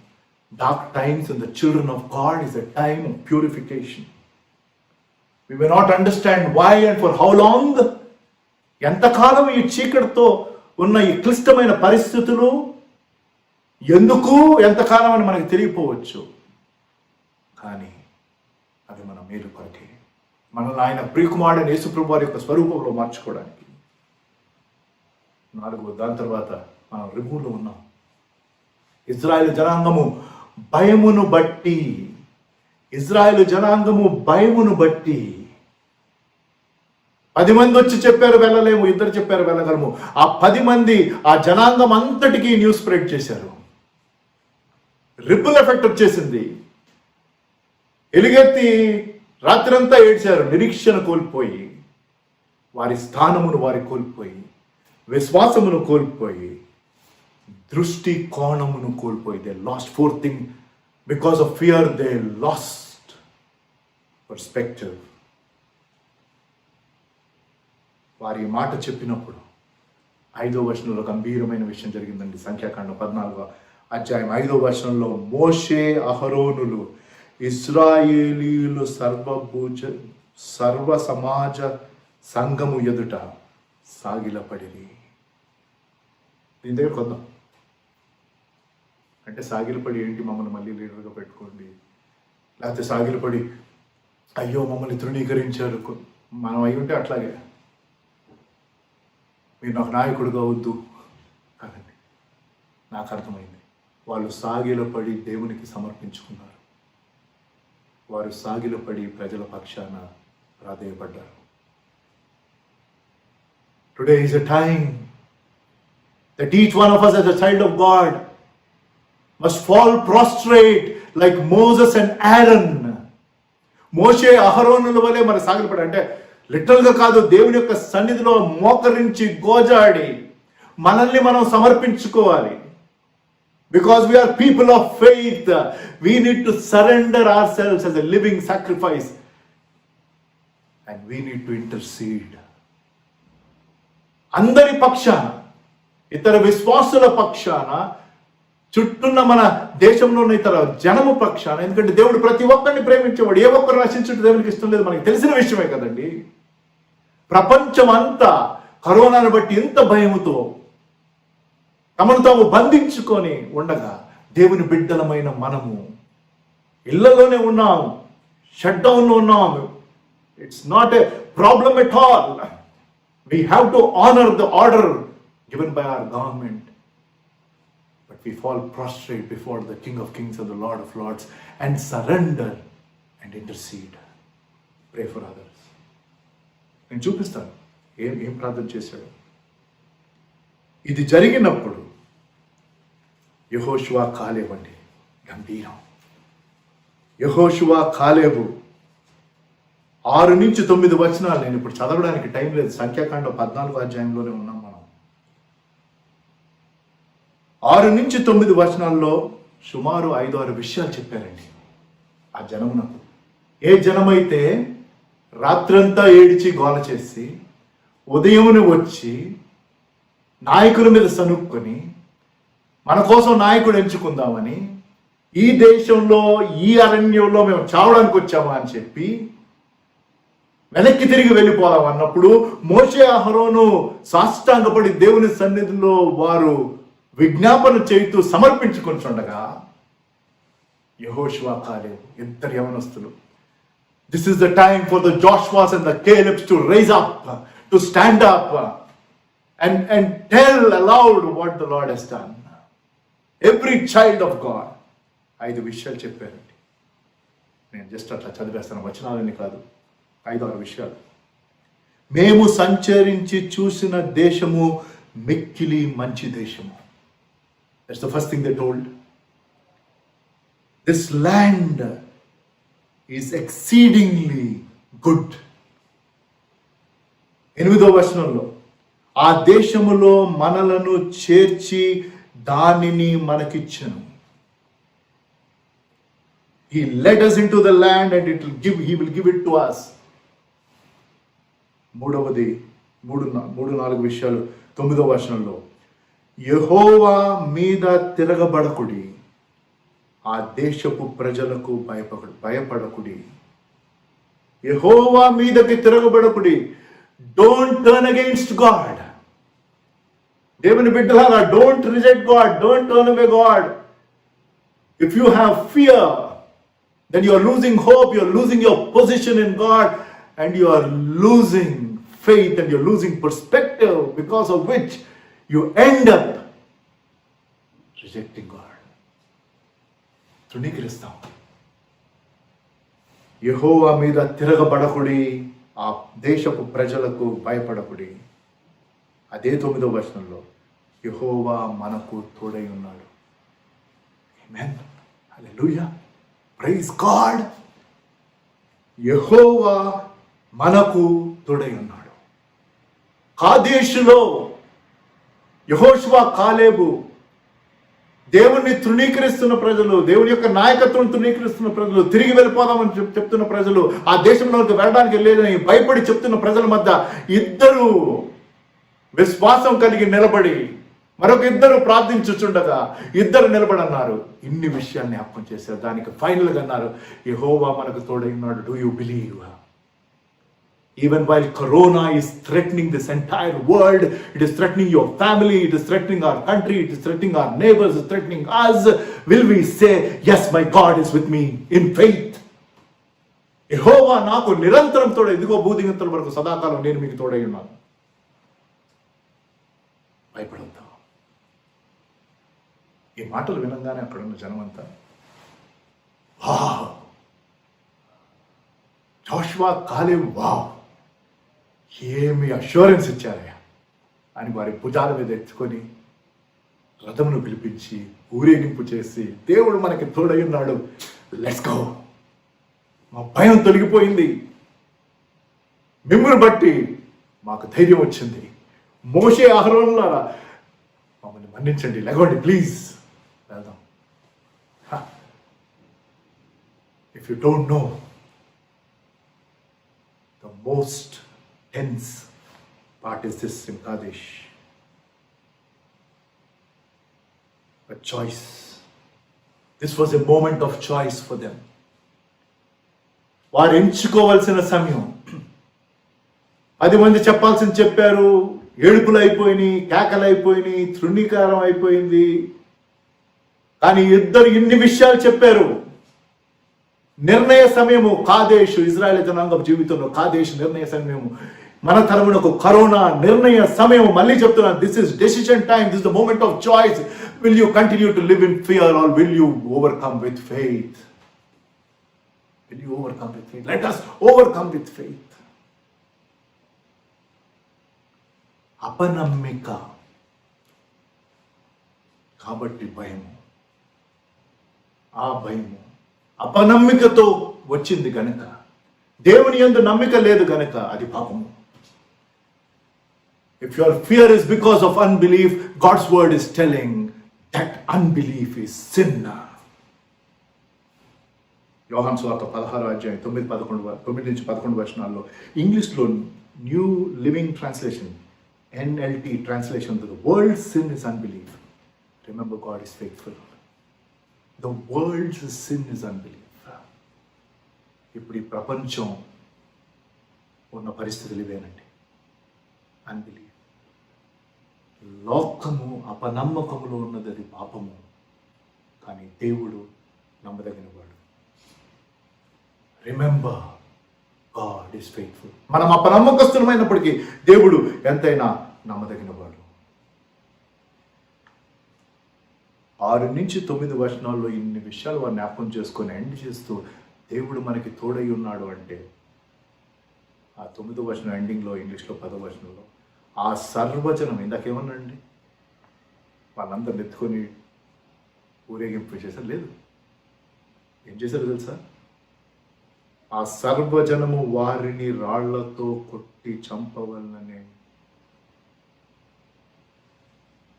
Dark times in the children of God is a time of purification. We may not understand why and for how long. ఎంతకాలం ఈ చీకటితో ఉన్న ఈ క్లిష్టమైన పరిస్థితులు ఎందుకు, ఎంతకాలం అని మనకు తెలియపోవచ్చు. కానీ అది మన మేలు కొరకే, మనల్ని ఆయన ప్రియకుమారుడైన యేసుప్రభువు వారి యొక్క స్వరూపంలో మార్చుకోవడానికి. 4 దాని తర్వాత మనం రిమూవ్లో ఉన్నాం. ఇజ్రాయేలు జనాంగము భయమును బట్టి, ఇజ్రాయేలు జనాంగము భయమును బట్టి 10 మంది వచ్చి చెప్పారు వెళ్ళలేము, 2 చెప్పారు వెళ్ళగలము. ఆ 10 మంది ఆ జనాంగం అంతటికీ న్యూస్ స్ప్రెడ్ చేశారు. రిపుల్ ఎఫెక్ట్ వచ్చేసింది. ఎలుగెత్తి రాత్రంతా ఏడ్చారు, నిరీక్షణ కోల్పోయి, వారి స్థానమును వారి కోల్పోయి, విశ్వాసమును కోల్పోయి, దృష్టి కోణమును కోల్పోయి. They last 4th thing because of fear. They lost perspective. వారి మాట చెప్పినప్పుడు 5వ వచనంలో గంభీరమైన విషయం జరిగిందండి. సంఖ్యాకాండం 14వ అధ్యాయం 5వ వచనంలో మోషే అహరోనులు ఇశ్రాయేలీయులు సర్వ సమాజ సంఘము ఎదుట సాగిలపడిరి. దీని దగ్గర కొద్దాం. అంటే సాగిలపడి ఏంటి, మమ్మల్ని మళ్ళీ లీడర్గా పెట్టుకోండి, లేకపోతే సాగిలపడి అయ్యో మమ్మల్ని తృణీకరించారు, మనం అయి ఉంటే అట్లాగే మీరు నాకు నాయకుడుగా వద్దు కాదండి. నాకు అర్థమైంది, వాళ్ళు సాగిలపడి దేవునికి సమర్పించుకున్నారు. వారు సాగిలపడి ప్రజల పక్షాన ప్రాధేయపడ్డారు. Today is a time that each one of us as a child of God must fall prostrate like Moses and Aaron. మోషే అహరోనుల వలె మన సాగిలపడి, అంటే లిటరల్గా కాదు, దేవుని యొక్క సన్నిధిలో మోకరించి గోజాడి మనల్ని మనం సమర్పించుకోవాలి. Because we are people of faith, we need to surrender ourselves as a living sacrifice and we need to intercede. అందరి పక్షాన, ఇతర విశ్వాసుల పక్షాన, చుట్టూన్న మన దేశంలో ఉన్న ఇతర జనము పక్షాన. ఎందుకంటే దేవుడు ప్రతి ఒక్కరిని ప్రేమించేవాడు. ఏ ఒక్కరు నశించుట దేవునికి ఇష్టం లేదు, మనకి తెలిసిన విషయమే కదండి. ప్రపంచం అంతా కరోనాను బట్టి ఎంత భయముతో తమను తాము బంధించుకొని ఉండగా, దేవుని బిడ్డలమైన మనము ఇళ్లలోనే ఉన్నాము, షట్ డౌన్లో ఉన్నాము. It's not a problem at all. We have to honor the order given by our government. But we fall prostrate before the King of Kings and the Lord of Lords and surrender and intercede. Pray for others. నేను చూపిస్తాను ఏం ప్రార్థన చేశాడు. ఇది జరిగినప్పుడు యెహోషువ కాలేబు అండి, గంభీరం. యెహోషువ కాలేబు 6 నుంచి 9 వచనాలు. నేను ఇప్పుడు చదవడానికి టైం లేదు. సంఖ్యాకాండం 14వ అధ్యాయంలోనే ఉన్నాం మనం. 6 నుంచి 9 వచనాల్లో సుమారు 5-6 విషయాలు చెప్పారండి ఆ జనమునకు. ఏ జనమైతే రాత్రంతా ఏడిచి గోల చేసి ఉదయమును వచ్చి నాయకుల మీద సనుక్కొని మన కోసం నాయకుడు ఎంచుకుందామని, ఈ దేశంలో ఈ అరణ్యంలో మేము చావడానికి వచ్చామా అని చెప్పి వెనక్కి తిరిగి వెళ్ళిపోదాం అన్నప్పుడు మోషే అహరోను సాష్టాంగపడి దేవుని సన్నిధిలో వారు విజ్ఞాపన చేయుతూ సమర్పించుకొంచుండగా యెహోషువ కాలేబు ఇద్దరు యవనస్తులు, this is the time for the Joshuas and the Calebs to raise up, to stand up and tell aloud what the Lord has done. Every child of God. 5 విషయాలు చెప్పారండి. నేను జస్ట్ అట్లా చదివేస్తాను, వచనాలని కాదు, 5-6 విషయాలు. మేము సంచరించి చూసిన దేశము మిక్కిలి మంచి దేశము. That's the first thing they told. This land is exceedingly good. 8వ వచనంలో ఆ దేశములో మనలను చేర్చి దానిని మనకిచ్చెను. He led us into the land and he will give it to us. 3-4 విషయాలు 9వ వచనంలో యెహోవా మీద తిరగబడకుడి, ఆ దేశపు ప్రజలకు భయపడకుడి. యెహోవా మీదకి తిరగబడకుడి. Don't turn against God. దేవుని బిడ్డలారా, don't reject God, don't turn away God. If you have fear, then you are losing hope, you are losing your position in God, and you are losing faith, and you are losing perspective, because of which you end up rejecting God. తృణీకరిస్తాం. యెహోవా మీద తిరగబడకుడి, ఆ దేశపు ప్రజలకు భయపడకుడి. అదే 9వ వచనంలో యెహోవా మనకు తోడై ఉన్నాడు. ఆమేన్, హల్లెలూయా, ప్రైజ్ గాడ్. యెహోవా మనకు తోడై ఉన్నాడు. కాదేశులో యెహోషువ, కాలేబు దేవుణ్ణి తృణీకరిస్తున్న ప్రజలు, దేవుని యొక్క నాయకత్వం తృణీకరిస్తున్న ప్రజలు, తిరిగి వెళ్ళిపోదామని చెప్తున్న ప్రజలు, ఆ దేశంలోకి వెళ్ళడానికి లేదని భయపడి చెప్తున్న ప్రజల మధ్య ఇద్దరు విశ్వాసం కలిగి నిలబడి, మరొక ఇద్దరు ప్రార్థించుచుండగా ఇద్దరు నిలబడన్నారు. ఇన్ని విషయాన్ని జ్ఞాపకం చేశారు. దానికి ఫైనల్గా అన్నారు, యెహోవా మనకు తోడై ఉన్నాడు. Do you believe? Even while Corona is threatening this entire world, it is threatening your family, it is threatening our country, it is threatening our neighbors, it is threatening us, will we say, yes, my God is with me in faith? యెహోవా నాకు నిరంతరం తోడై, ఇదిగో భూదిగంతల వరకు సదాకాలం నేను మీకు తోడై ఉన్నాను. భయపడొద్దు. ఈ మాటలు వినంగానే అక్కడున్న జనమంతా, వావ్, జోషువ, కాలేబు, వావ్, ఏమి అష్యూరెన్స్ ఇచ్చారయ్యా అని వారి భుజాల మీద ఎత్తుకొని రథమును పిలిపించి ఊరేగింపు చేసి, దేవుడు మనకి తోడై ఉన్నాడు, లెట్స్ గో, మా భయం తొలగిపోయింది, మిమ్మును బట్టి మాకు ధైర్యం వచ్చింది. మోషే, అహరోనులారా మమ్మల్ని మన్నించండి, లెగవండి ప్లీజ్, వెళ్దాం. If you don't know, the most tense part is this in Kadesh. A choice. This was a moment of choice for them. వారు ఎంచుకోవాల్సిన సమయం. 10 మంది చెప్పాల్సింది చెప్పారు, ఏడుపులు అయిపోయినాయి, కేకలు అయిపోయినాయి, తృణీకారం అయిపోయింది. కానీ ఇద్దరు ఇన్ని విషయాలు చెప్పారు. నిర్ణయ సమయము కాదేశు, ఇజ్రాయేల్ జనాంగం జీవితంలో కాదేశు నిర్ణయ సమయము. మన తరమునకు కరోనా నిర్ణయ సమయం. మళ్ళీ చెప్తున్నాను, this is decision time, this the moment of choice. Will you continue to live in fear or will you overcome with faith? Will you overcome with faith? Let us overcome with faith. అపనమ్మిక కాబట్టి భయము. ఆ భయము అపనమ్మికతో వచ్చింది గనుక, దేవుని యందు నమ్మిక లేదు గనుక అది పాపము. If your fear is because of unbelief, God's word is telling that unbelief is sin. యోహాను సువార్త 16వ అధ్యాయం 9-11 వచనాల్లో ఇంగ్లీష్లో new living translation, NLT translation, the world's sin is unbelief. Remember, God is faithful. The world's sin is unbelief. ఇప్పుడు ఈ ప్రపంచం ఉన్న పరిస్థితులు ఇవేనండి. అన్బిలీవ్. లోకము అపనమ్మకములో ఉన్నది, అది పాపము. కానీ దేవుడు నమ్మదగినవాడు. Remember, God is faithful. మనం అపనమ్మకస్తులమైనప్పటికీ దేవుడు ఎంతైనా నమ్మదగినవాడు. 6-9 వచనాల్లో ఇన్ని విషయాలు వారు జ్ఞాపకం చేసుకొని ఎండ్ చేస్తూ దేవుడు మనకి తోడై ఉన్నాడు అంటే, ఆ 9వ వచనం ఎండింగ్లో, ఇంగ్లీష్లో 10వ వచనంలో ఆ సర్వజనం ఇందాకేమన్నాండి, వాళ్ళందరిని ఎత్తుకొని ఊరేగింపు చేశారు? లేదు. ఏం చేశారు తెలుసా? ఆ సర్వజనము వారిని రాళ్లతో కొట్టి చంపవలననే,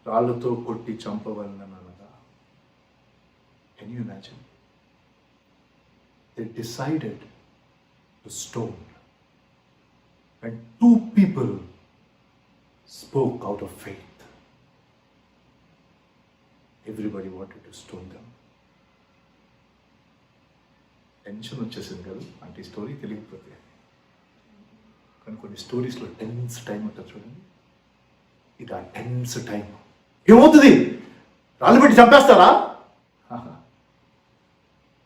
రాళ్లతో కొట్టి చంపవలననగా, can you imagine? They decided to stone. And 2 people spoke out of faith. Everybody wanted to stone them. Tension వచ్చేసింది కదా అంటే ఈ స్టోరీ తెలియకపోతే. కానీ కొన్ని స్టోరీస్లో టెన్స్ టైం ఉంటుంది చూడండి. ఇది ఆ టెన్స్ టైం. ఏమవుతుంది? రాళ్ళు పెట్టి చంపేస్తారా?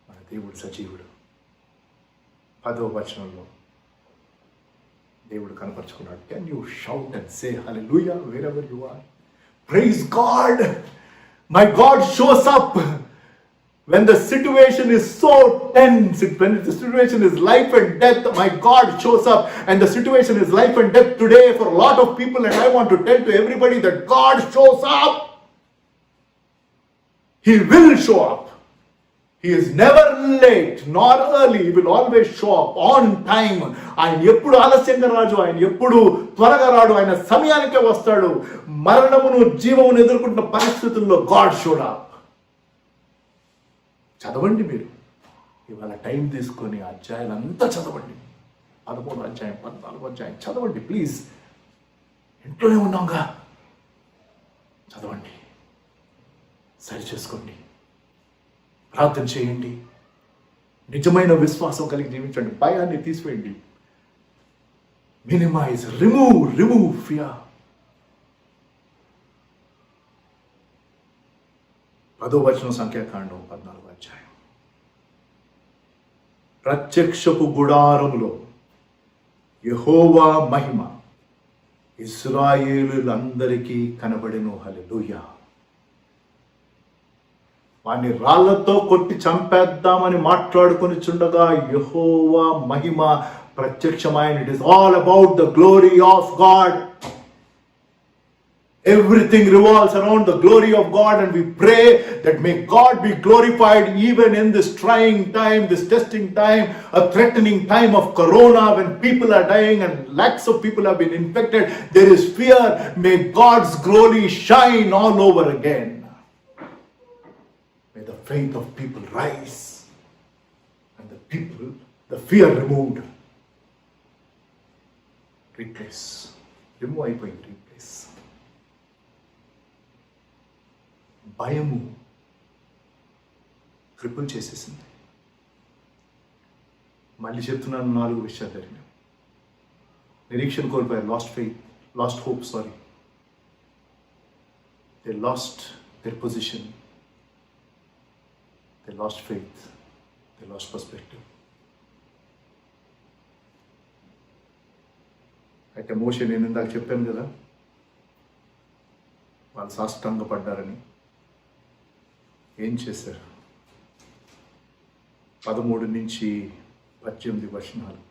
మన దేవుడు సజీవుడు. 10వ వచనంలో దేవుడు కనపరుచుకున్నాడు. Can you shout and say hallelujah wherever you are? Praise God. My God shows up when the situation is so tense, when the situation is life and death. My God shows up, and the situation is life and death today for a lot of people, and I want to tell to everybody that God shows up. He will show up. He is never late nor early. He will always show up on time. ఆయన ఎప్పుడు ఆలస్యంగా రాజు, ఆయన ఎప్పుడు త్వరగా రాడు, ఆయన సమయానికే వస్తాడు. మరణమును జీవమును ఎదుర్కొంటున్న పరిస్థితుల్లో గాడ్ షోడ్ అప్. చదవండి మీరు ఇవాళ టైం తీసుకొని అధ్యాయాలంతా చదవండి. 13వ అధ్యాయం, 14వ అధ్యాయం చదవండి ప్లీజ్. ఇంట్లోనే ఉన్నాంగా, చదవండి, సరి చేసుకోండి, ప్రార్థన చేయండి, నిజమైన విశ్వాసం కలిగి జీవించండి, భయాన్ని తీసివేయండి. Minimise, remove fear. 10వ వచనం, సంఖ్యాకాండం 14వ అధ్యాయం. ప్రత్యక్షపు గుడారములో యెహోవా మహిమ ఇశ్రాయేలులందరికీ కనబడెను. హల్లెలూయా. వారిని రాళ్లతో కొట్టి చంపేద్దామని మాట్లాడుకొని చుండగా యెహోవా మహిమ ప్రత్యక్షమైన. It is all about the glory of God. Everything revolves around the glory of God, and we pray that may God be glorified even in this trying time, this testing time, a threatening time of corona when people are dying and lakhs of people have been infected. There is fear. May God's glory shine all over again. May the faith of people rise and the fear removed. Replace. Remove అయిపోయింది. Replace. భయము cripple చేసేసింది. మళ్ళీ చెప్తున్నాను, 4 విషయాలు జరిగినాయి. నిరీక్షణ కోల్పోయారు. Last hope. They last their position, they lost faith, they lost perspective. అయితే మోషే, నేను ఇందాక చెప్పాను కదా, వాళ్ళు సాష్టాంగపడ్డారని. ఏం చేశారు? 13-18 వచనాలు.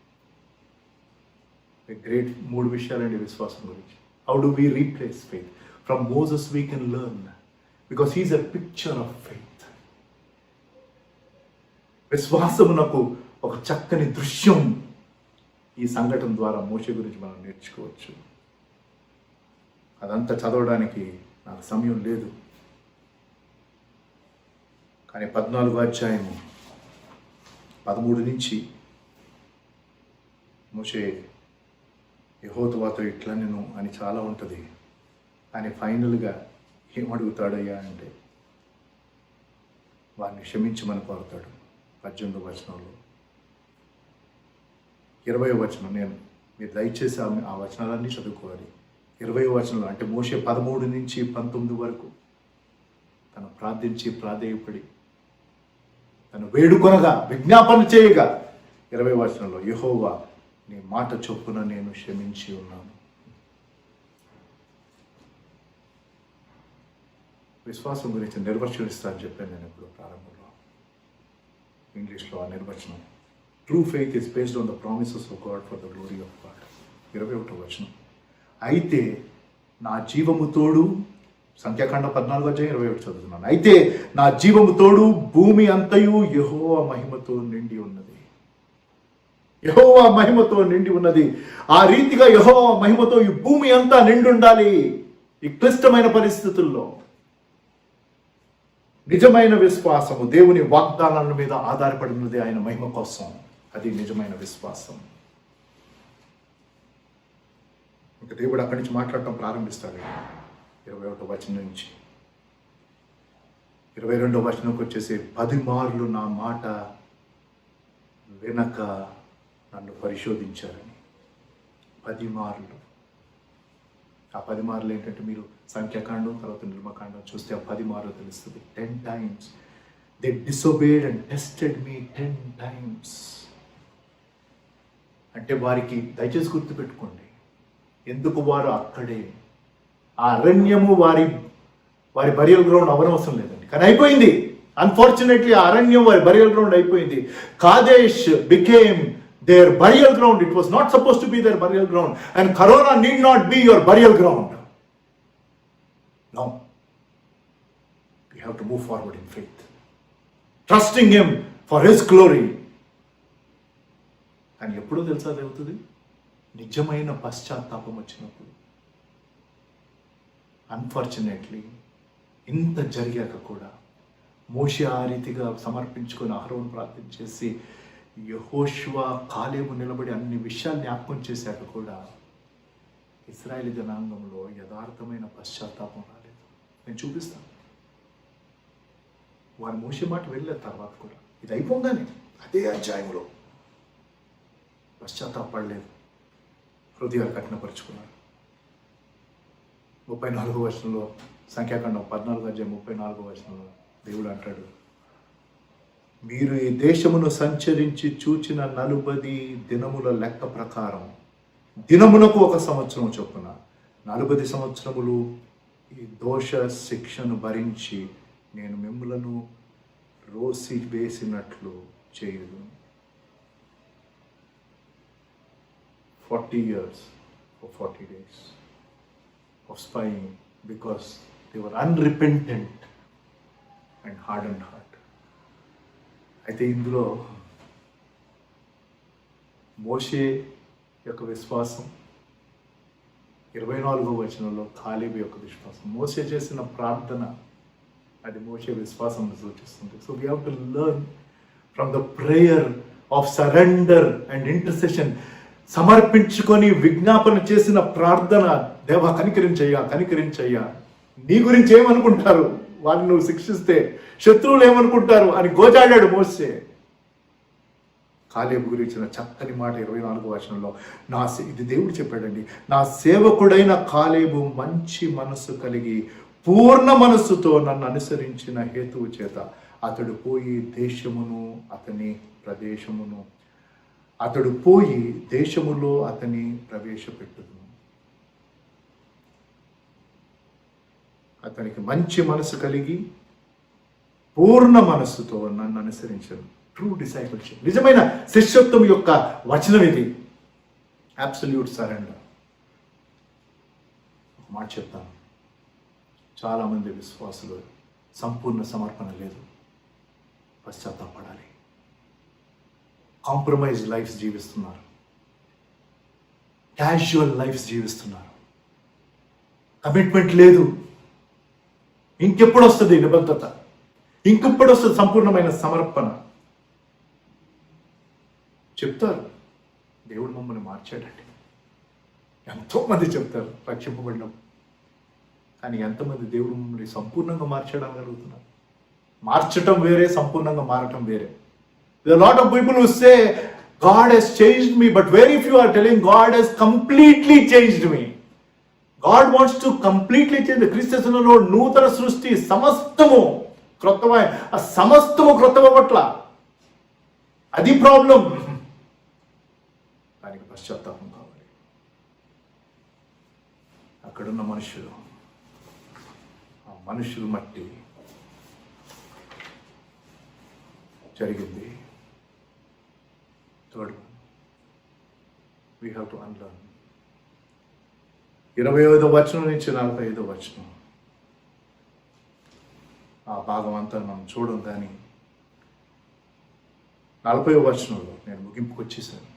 గ్రేట్ 3 విషయాలండి విశ్వాసం గురించి. How do we replace faith? From Moses we can learn, because he's a picture of faith. విశ్వాసమునకు ఒక చక్కని దృశ్యం ఈ సంఘటన ద్వారా మోషే గురించి మనం నేర్చుకోవచ్చు. అదంతా చదవడానికి నాకు సమయం లేదు. కానీ 14వ అధ్యాయము 13 నుంచి మోషే యెహోవాతో ఇట్లా నేను అని చాలా ఉంటుంది. కానీ ఫైనల్గా ఏమడుగుతాడయ్యా అంటే, వారిని క్షమించమని కోరుతాడు. 18వ వచనంలో. 20వ వచనం నేను మీరు దయచేసి ఆ వచనాలన్నీ చదువుకోవాలి. 20వ వచనంలో అంటే మోషే 13 నుంచి 19 వరకు తను ప్రార్థించి ప్రాధేయపడి తను వేడుకొనగా విజ్ఞాపన చేయగా 20వ వచనంలో యెహోవా నీ మాట చొప్పున నేను క్షమించి ఉన్నాను. విశ్వాసం గురించి నిర్వచనం ఇస్తా అని చెప్పాను నేను ఇప్పుడు ప్రారంభంలో. ఇంగ్లీష్లో ఆ నిర్వచనం true faith is based on the promises of God for the glory of God. 21వ వచనం అయితే నా జీవము తోడు, సంఖ్యాకాండం 14:21 చదువుతున్నాను. అయితే నా జీవము తోడు భూమి అంతయు యెహోవా మహిమతో నిండి ఉన్నది. యెహోవా మహిమతో నిండి ఉన్నది. ఆ రీతిగా యెహోవా మహిమతో ఈ భూమి అంతా నిండి ఉండాలి. ఈ క్లిష్టమైన పరిస్థితుల్లో నిజమైన విశ్వాసము దేవుని వాగ్దానాల మీద ఆధారపడినది ఆయన మహిమ కోసం. అది నిజమైన విశ్వాసం. ఇంకా దేవుడు అక్కడి నుంచి మాట్లాడటం ప్రారంభిస్తాడు. 21వ వచనం నుంచి 22వ వచనంకి వచ్చేసి 10 మార్లు నా మాట వినక నన్ను పరిశోధించారని. 10 మార్లు. ఆ 10 మార్లు ఏంటంటే మీరు సంఖ్యాకాండం తర్వాత నిర్మకాండం చూస్తే ఆ 10 మార్లు తెలుస్తుంది. 10 times they disobeyed and tested me 10 times. అంటే వారికి దయచేసి గుర్తుపెట్టుకోండి, ఎందుకు వారు అక్కడే. ఆ అరణ్యము వారి బరియల్ గ్రౌండ్ అవనవసరం లేదండి, కానీ అయిపోయింది. అన్ఫార్చునేట్లీ ఆ అరణ్యం వారి బరియల్ గ్రౌండ్ అయిపోయింది. కాదేష్ became their burial ground. It was not supposed to be their burial ground, and corona need not be your burial ground. No, we have to move forward in faith, trusting him for his glory. And ఎప్పుడో తెలుసా అది అవుతుంది? నిజమైన పశ్చాత్తాపం వచ్చినప్పుడు. Unfortunately ఇంత జరిగాక కూడా మోషే ఆ రీతిగా సమర్పించుకొని అహరోను ప్రార్థన చేసి యెహోషువ కాలేబు నిలబడి అన్ని విషయాలు జ్ఞాపకం చేశాక కూడా ఇశ్రాయేలు జనాంగంలో యథార్థమైన పశ్చాత్తాపం రాలేదు. నేను చూపిస్తాను. వారు మోషే మాట వెళ్ళే తర్వాత కూడా ఇది అయిపోగానే అదే అధ్యాయంలో పశ్చాత్తాపడలేదు, హృదయాలు కఠినపరుచుకున్నారు. 34వ వచనంలో సంఖ్యాకాండం 14:34 వచనంలో దేవుడు అంటాడు, మీరు ఈ దేశమును సంచరించి చూచిన 40 దినముల లెక్క ప్రకారం దినమునకు 1 సంవత్సరం చొప్పున 40 సంవత్సరములు ఈ దోష శిక్షను భరించి నేను మిమ్ములను రోసి వేసినట్లు చేయదు. 40 years for 40 days of spying because they were unrepentant and hardened heart. అయితే ఇందులో మోషే యొక్క విశ్వాసం, 24వ వచనంలో కాలేబు యొక్క విశ్వాసం, మోషే చేసిన ప్రార్థన అది మోషే విశ్వాసం సూచిస్తుంది. So we have to learn from the prayer of surrender and intercession. సమర్పించుకొని విజ్ఞాపన చేసిన ప్రార్థన, దేవా కనికరించయ్యా, నీ గురించి ఏమనుకుంటారు, వారిని నువ్వు శిక్షిస్తే శత్రువులు ఏమనుకుంటారు అని గోజాడాడు మోషే. కాలేబు గురించిన చక్కని మాట 24వ వచనంలో ఇది దేవుడు చెప్పాడండి, నా సేవకుడైన కాలేబు మంచి మనస్సు కలిగి పూర్ణ మనస్సుతో నన్ను అనుసరించిన హేతువు చేత అతడు పోయి దేశములో అతని ప్రవేశపెట్టును. అతనికి మంచి మనసు కలిగి పూర్ణ మనస్సుతో నన్ను అనుసరించను. ట్రూ డిసైపుల్షిప్, నిజమైన శిష్యత్వం యొక్క వచనం ఇది. Absolute surrender. ఒక మాట చెప్తాను, చాలామంది విశ్వాసులు సంపూర్ణ సమర్పణ లేదు, పశ్చాత్తాపడాలి. కాంప్రమైజ్ లైఫ్స్ జీవిస్తున్నారు, క్యాజువల్ లైఫ్స్ జీవిస్తున్నారు, కమిట్మెంట్ లేదు. ఇంకెప్పుడు వస్తుంది నిబద్ధత? ఇంకెప్పుడు వస్తుంది సంపూర్ణమైన సమర్పణ? చెప్తారు దేవుడు మమ్మల్ని మార్చాడండి, ఎంతోమంది చెప్తారు రక్షింపబడినాం, కానీ ఎంతమంది దేవుడు మమ్మల్ని సంపూర్ణంగా మార్చాడని అడుగుతున్నారు. మార్చటం వేరే, సంపూర్ణంగా మారటం వేరే. There are a lot of people who say God has changed me, but very few are telling God has completely changed me. God wants to completely change the క్రీస్తులో నూతన సృష్టి, సమస్తము క్రొత్తమై, ఆ సమస్తము క్రొత్తమ పట్ల అది ప్రాబ్లం. దానికి పశ్చాత్తాపం కావాలి. అక్కడున్న మనుషులు, ఆ మనుషులు మట్టి జరిగింది. Third, we have to unlearn. 25వ వచనం నుంచి 45వ వచనం ఆ భాగం అంతా మనం చూడం, కానీ 40వ వచనంలో నేను ముగింపుకు వచ్చేసాను.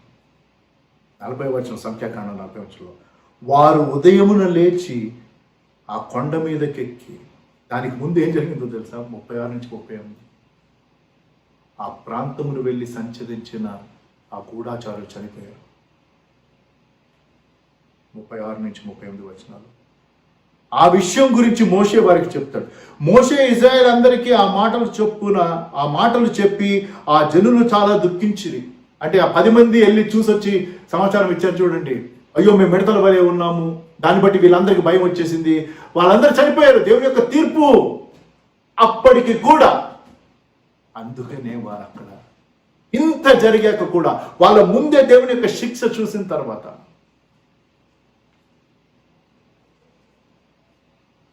40వ వచనం, సంఖ్యాకాండం 40వ వచనంలో, వారు ఉదయమున లేచి ఆ కొండ మీదకెక్కి, దానికి ముందు ఏం జరిగిందో తెలుసా? 36 నుంచి 38, ఆ ప్రాంతమును వెళ్ళి సంచరించిన ఆ గూఢాచారులు చనిపోయారు. 36 నుంచి 38 వచనాలు. ఆ విషయం గురించి మోషే వారికి చెప్తాడు. మోషే ఇజ్రాయెల్ అందరికీ ఆ మాటలు చెప్పి ఆ జనులు చాలా దుఃఖించిరి. అంటే ఆ 10 మంది వెళ్ళి చూసొచ్చి సమాచారం ఇచ్చారు చూడండి. అయ్యో, మేము మిడతల వలె ఉన్నాము, దాన్ని బట్టి వీళ్ళందరికీ భయం వచ్చేసింది, వాళ్ళందరూ చనిపోయారు, దేవుని యొక్క తీర్పు అప్పటికి కూడా. అందుకనే వారు అక్కడ ఇంత జరిగాక కూడా, వాళ్ళ ముందే దేవుని యొక్క శిక్ష చూసిన తర్వాత,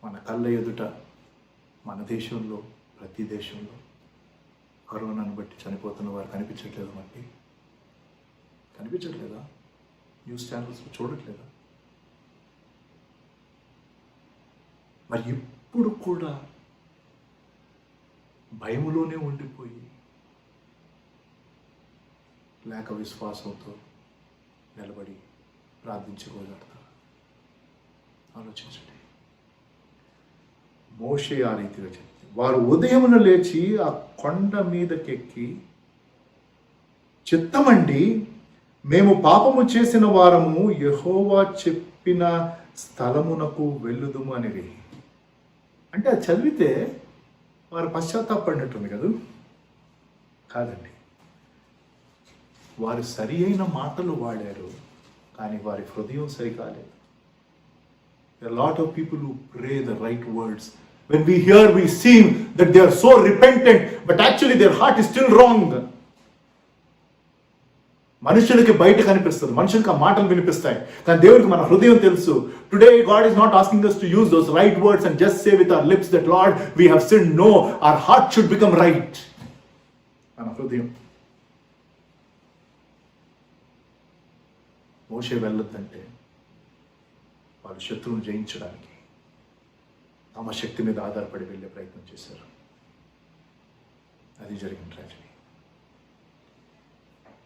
మన కళ్ళ ఎదుట మన దేశంలో, ప్రతి దేశంలో కరోనాను బట్టి చనిపోతున్న వారు కనిపించట్లేదు. మనకి కనిపించట్లేదా? న్యూస్ ఛానల్స్ చూడట్లేదా? మరి ఇప్పుడు కూడా భయములోనే ఉండిపోయి లేక విశ్వాసంతో నిలబడి ప్రార్థించుకోగలుగుతారు? ఆలోచించండి. మోషే ఆ రీతిగా చెప్తే, వారు ఉదయమున లేచి ఆ కొండ మీదకెక్కి, చిత్తమండి, మేము పాపము చేసిన వారము, యెహోవా చెప్పిన స్థలమునకు వెళ్ళుదుము అనేవి. అంటే అది చదివితే వారు పశ్చాత్తాపడినట్టుంది కదా? కాదండి, వారు సరి అయిన మాటలు వాడారు, కానీ వారి హృదయం సరికాలేదు. There are a lot of people who pray the right words. When we hear, we see that they are so repentant, but actually their heart is still wrong. మనుషులకి బయట కనిపిస్తుంది, మనుషులకి ఆ మాటలు వినిపిస్తాయి, కానీ దేవుడికి మన హృదయం తెలుసు. Today God is not asking us to use those right words and just say with our lips that Lord, we have sinned. No, our heart should become right. మన హృదయం. మోషే వెళ్ళొద్దంటే వాళ్ళు శత్రువును జయించడానికి తమ శక్తి మీద ఆధారపడి వెళ్ళే ప్రయత్నం చేశారు. అది జరిగిన ట్రాజడీ.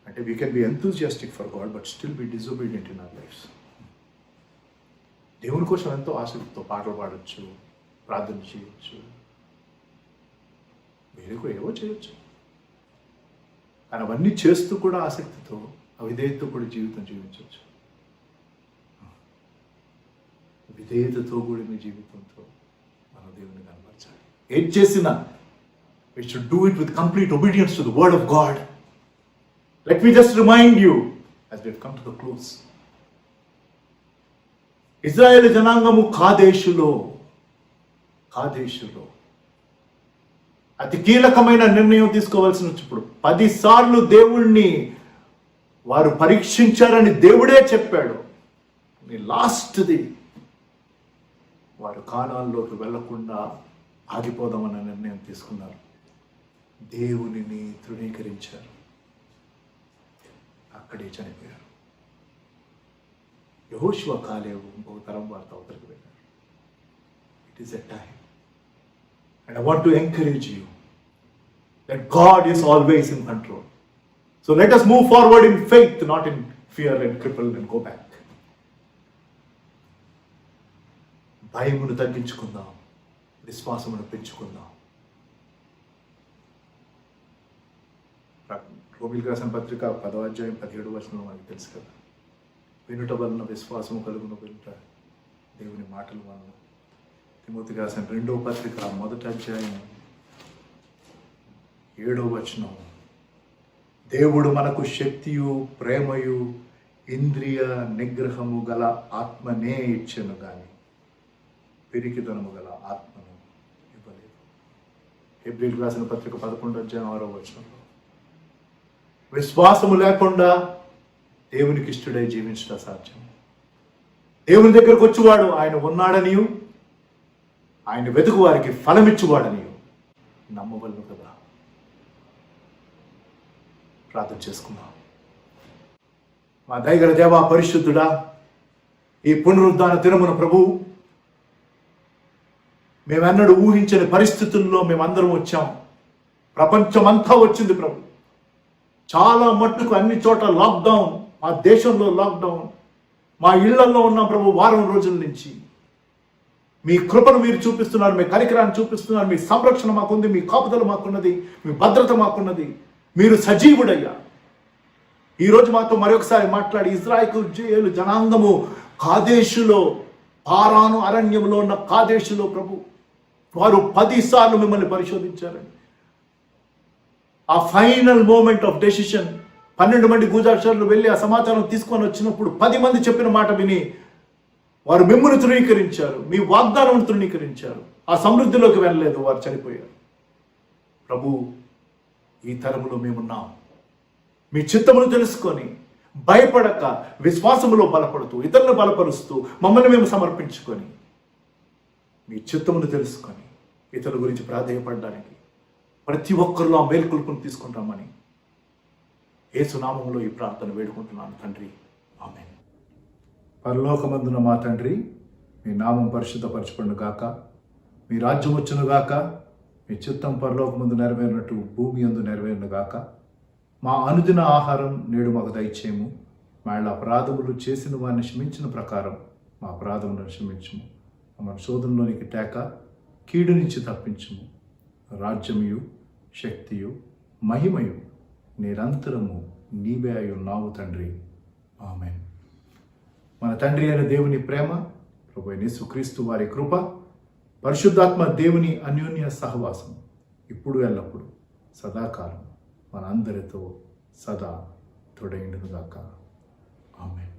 అంటే we can be enthusiastic for God but still be disobedient in our lives. దేవుని కోసం ఎంతో ఆసక్తితో పాటలు పాడొచ్చు, ప్రార్థన చేయొచ్చు, వేరే ఏవో చేయొచ్చు, కానీ అవన్నీ చేస్తూ కూడా ఆసక్తితో, అవిధేయతతో కూడా జీవితం జీవించవచ్చు. విధేయతతో కూడిన జీవితంతో మన దేవుని కనపరచాలి. ఏం చేసినా we should do it with complete obedience to the word of God. Let me just remind you as we have come to the close. Israel జనాంగము కాదేశులో అతి కీలకమైన నిర్ణయం తీసుకోవాల్సి వచ్చినప్పుడు 10 సార్లు దేవుణ్ణి వారు పరీక్షించారని దేవుడే చెప్పాడు. లాస్ట్ది వారు కానాల్లోకి వెళ్లకుండా ఆగిపోదామన్న నిర్ణయం తీసుకున్నారు. దేవునిని తృణీకరించారు, అక్కడే చనిపోయారు. యెహోషువ, కాలేబు ఇంకొక తరం వారితో అవతలికి వెళ్ళారు. It is a time and I want to encourage you that God is always in control. So let us move forward in faith, not in fear and cripple and go back. భయమును తగ్గించుకుందాం, విశ్వాసమును పెంచుకుందాం. రోమీయులకు రాసిన పత్రిక 10వ అధ్యాయం 17వ వచనం మనకు తెలుసు కదా. వినుట వలన విశ్వాసము కలుగును, వినుట దేవుని మాటల వలన. తిమోతికి రాసిన 2వ పత్రిక 1వ అధ్యాయం 7వ వచనం, దేవుడు మనకు శక్తియు ప్రేమయు ఇంద్రియ నిగ్రహము గల ఆత్మనే ఇచ్చెను కానీ పిరికితనము గల ఆత్మను ఇవ్వలేదు. హెబ్రీయులకు రాసిన పత్రిక 11:6 విశ్వాసము లేకుండా దేవునికి ఇష్టడై జీవించడం అసాధ్యం. దేవుని దగ్గరకు వచ్చేవాడు ఆయన ఉన్నాడనియు ఆయన వెతుకు వారికి ఫలమిచ్చువాడనియు నమ్మవలను కదా. ప్రార్థన చేసుకుందాం. మా దయగల దేవా, పరిశుద్ధుడా, ఈ పునరుద్ధాన దినమున ప్రభు మేమెన్నడూ ఊహించని పరిస్థితుల్లో మేమందరం వచ్చాం. ప్రపంచమంతా వచ్చింది ప్రభు. చాలా మట్టుకు అన్ని చోట్ల లాక్డౌన్, మా దేశంలో లాక్డౌన్, మా ఇళ్లలో ఉన్నాం ప్రభు. వారం రోజుల నుంచి మీ కృపను మీరు చూపిస్తున్నారు, మీ కనికరాన్ని చూపిస్తున్నారు. మీ సంరక్షణ మాకుంది, మీ కాపుదల మాకున్నది, మీ భద్రత మాకున్నది. మీరు సజీవుడయ్యా. ఈరోజు మాతో మరొకసారి మాట్లాడి ఇశ్రాయేలు జనాంగము కాదేశులో, పారాను అరణ్యంలో ఉన్న కాదేశులో ప్రభు వారు 10 సార్లు మిమ్మల్ని పరిశోధించారండి. ఆ ఫైనల్ మూమెంట్ ఆఫ్ డెసిషన్ 12 మంది గూజాక్షరులు వెళ్ళి ఆ సమాచారం తీసుకొని వచ్చినప్పుడు 10 మంది చెప్పిన మాట విని వారు మిమ్మల్ని తృణీకరించారు, మీ వాగ్దానం తృణీకరించారు. ఆ సమృద్ధిలోకి వెళ్ళలేదు, వారు చనిపోయారు. ప్రభు, ఈ తరములో మేమున్నాం. మీ చిత్తమును తెలుసుకొని భయపడక విశ్వాసములో బలపడుతూ ఇతరులను బలపరుస్తూ మమ్మల్ని మేము సమర్పించుకొని మీ చిత్తమును తెలుసుకొని ఇతరుల గురించి ప్రాధేయపడడానికి ప్రతి ఒక్కరిలో ఆ మేల్కొల్పును తీసుకుంటామని యేసు నామములో ఈ ప్రార్థన వేడుకుంటున్నాను తండ్రి, ఆమేన్. పరలోకమందున మా తండ్రి, మీ నామం పరిశుద్ధపరచబడును గాక, మీ రాజ్యం వచ్చును గాక, మీ చిత్తం పరలోకమందు నెరవేరినట్టు భూమి యందు నెరవేరును గాక. మా అనుదిన ఆహారం నేడు మాకు దయచేయము. మా అపరాధములు చేసిన వారిని క్షమించిన ప్రకారం మా అపరాధములను క్షమించుము. మమ్మల్ని శోధనలోనికి తేక కీడు నుంచి తప్పించుము. రాజ్యముయు శక్తియు మహిమయు నిరంతరము నీవే అయి ఉన్నావు తండ్రి, ఆమేన్. మన తండ్రి అయిన దేవుని ప్రేమ, ప్రభువైన యేసుక్రీస్తు వారి కృప, పరిశుద్ధాత్మ దేవుని అన్యోన్య సహవాసం ఇప్పుడు ఎల్లప్పుడు సదాకాలం మన అందరితో సదా తోడైండును గాక, ఆమేన్.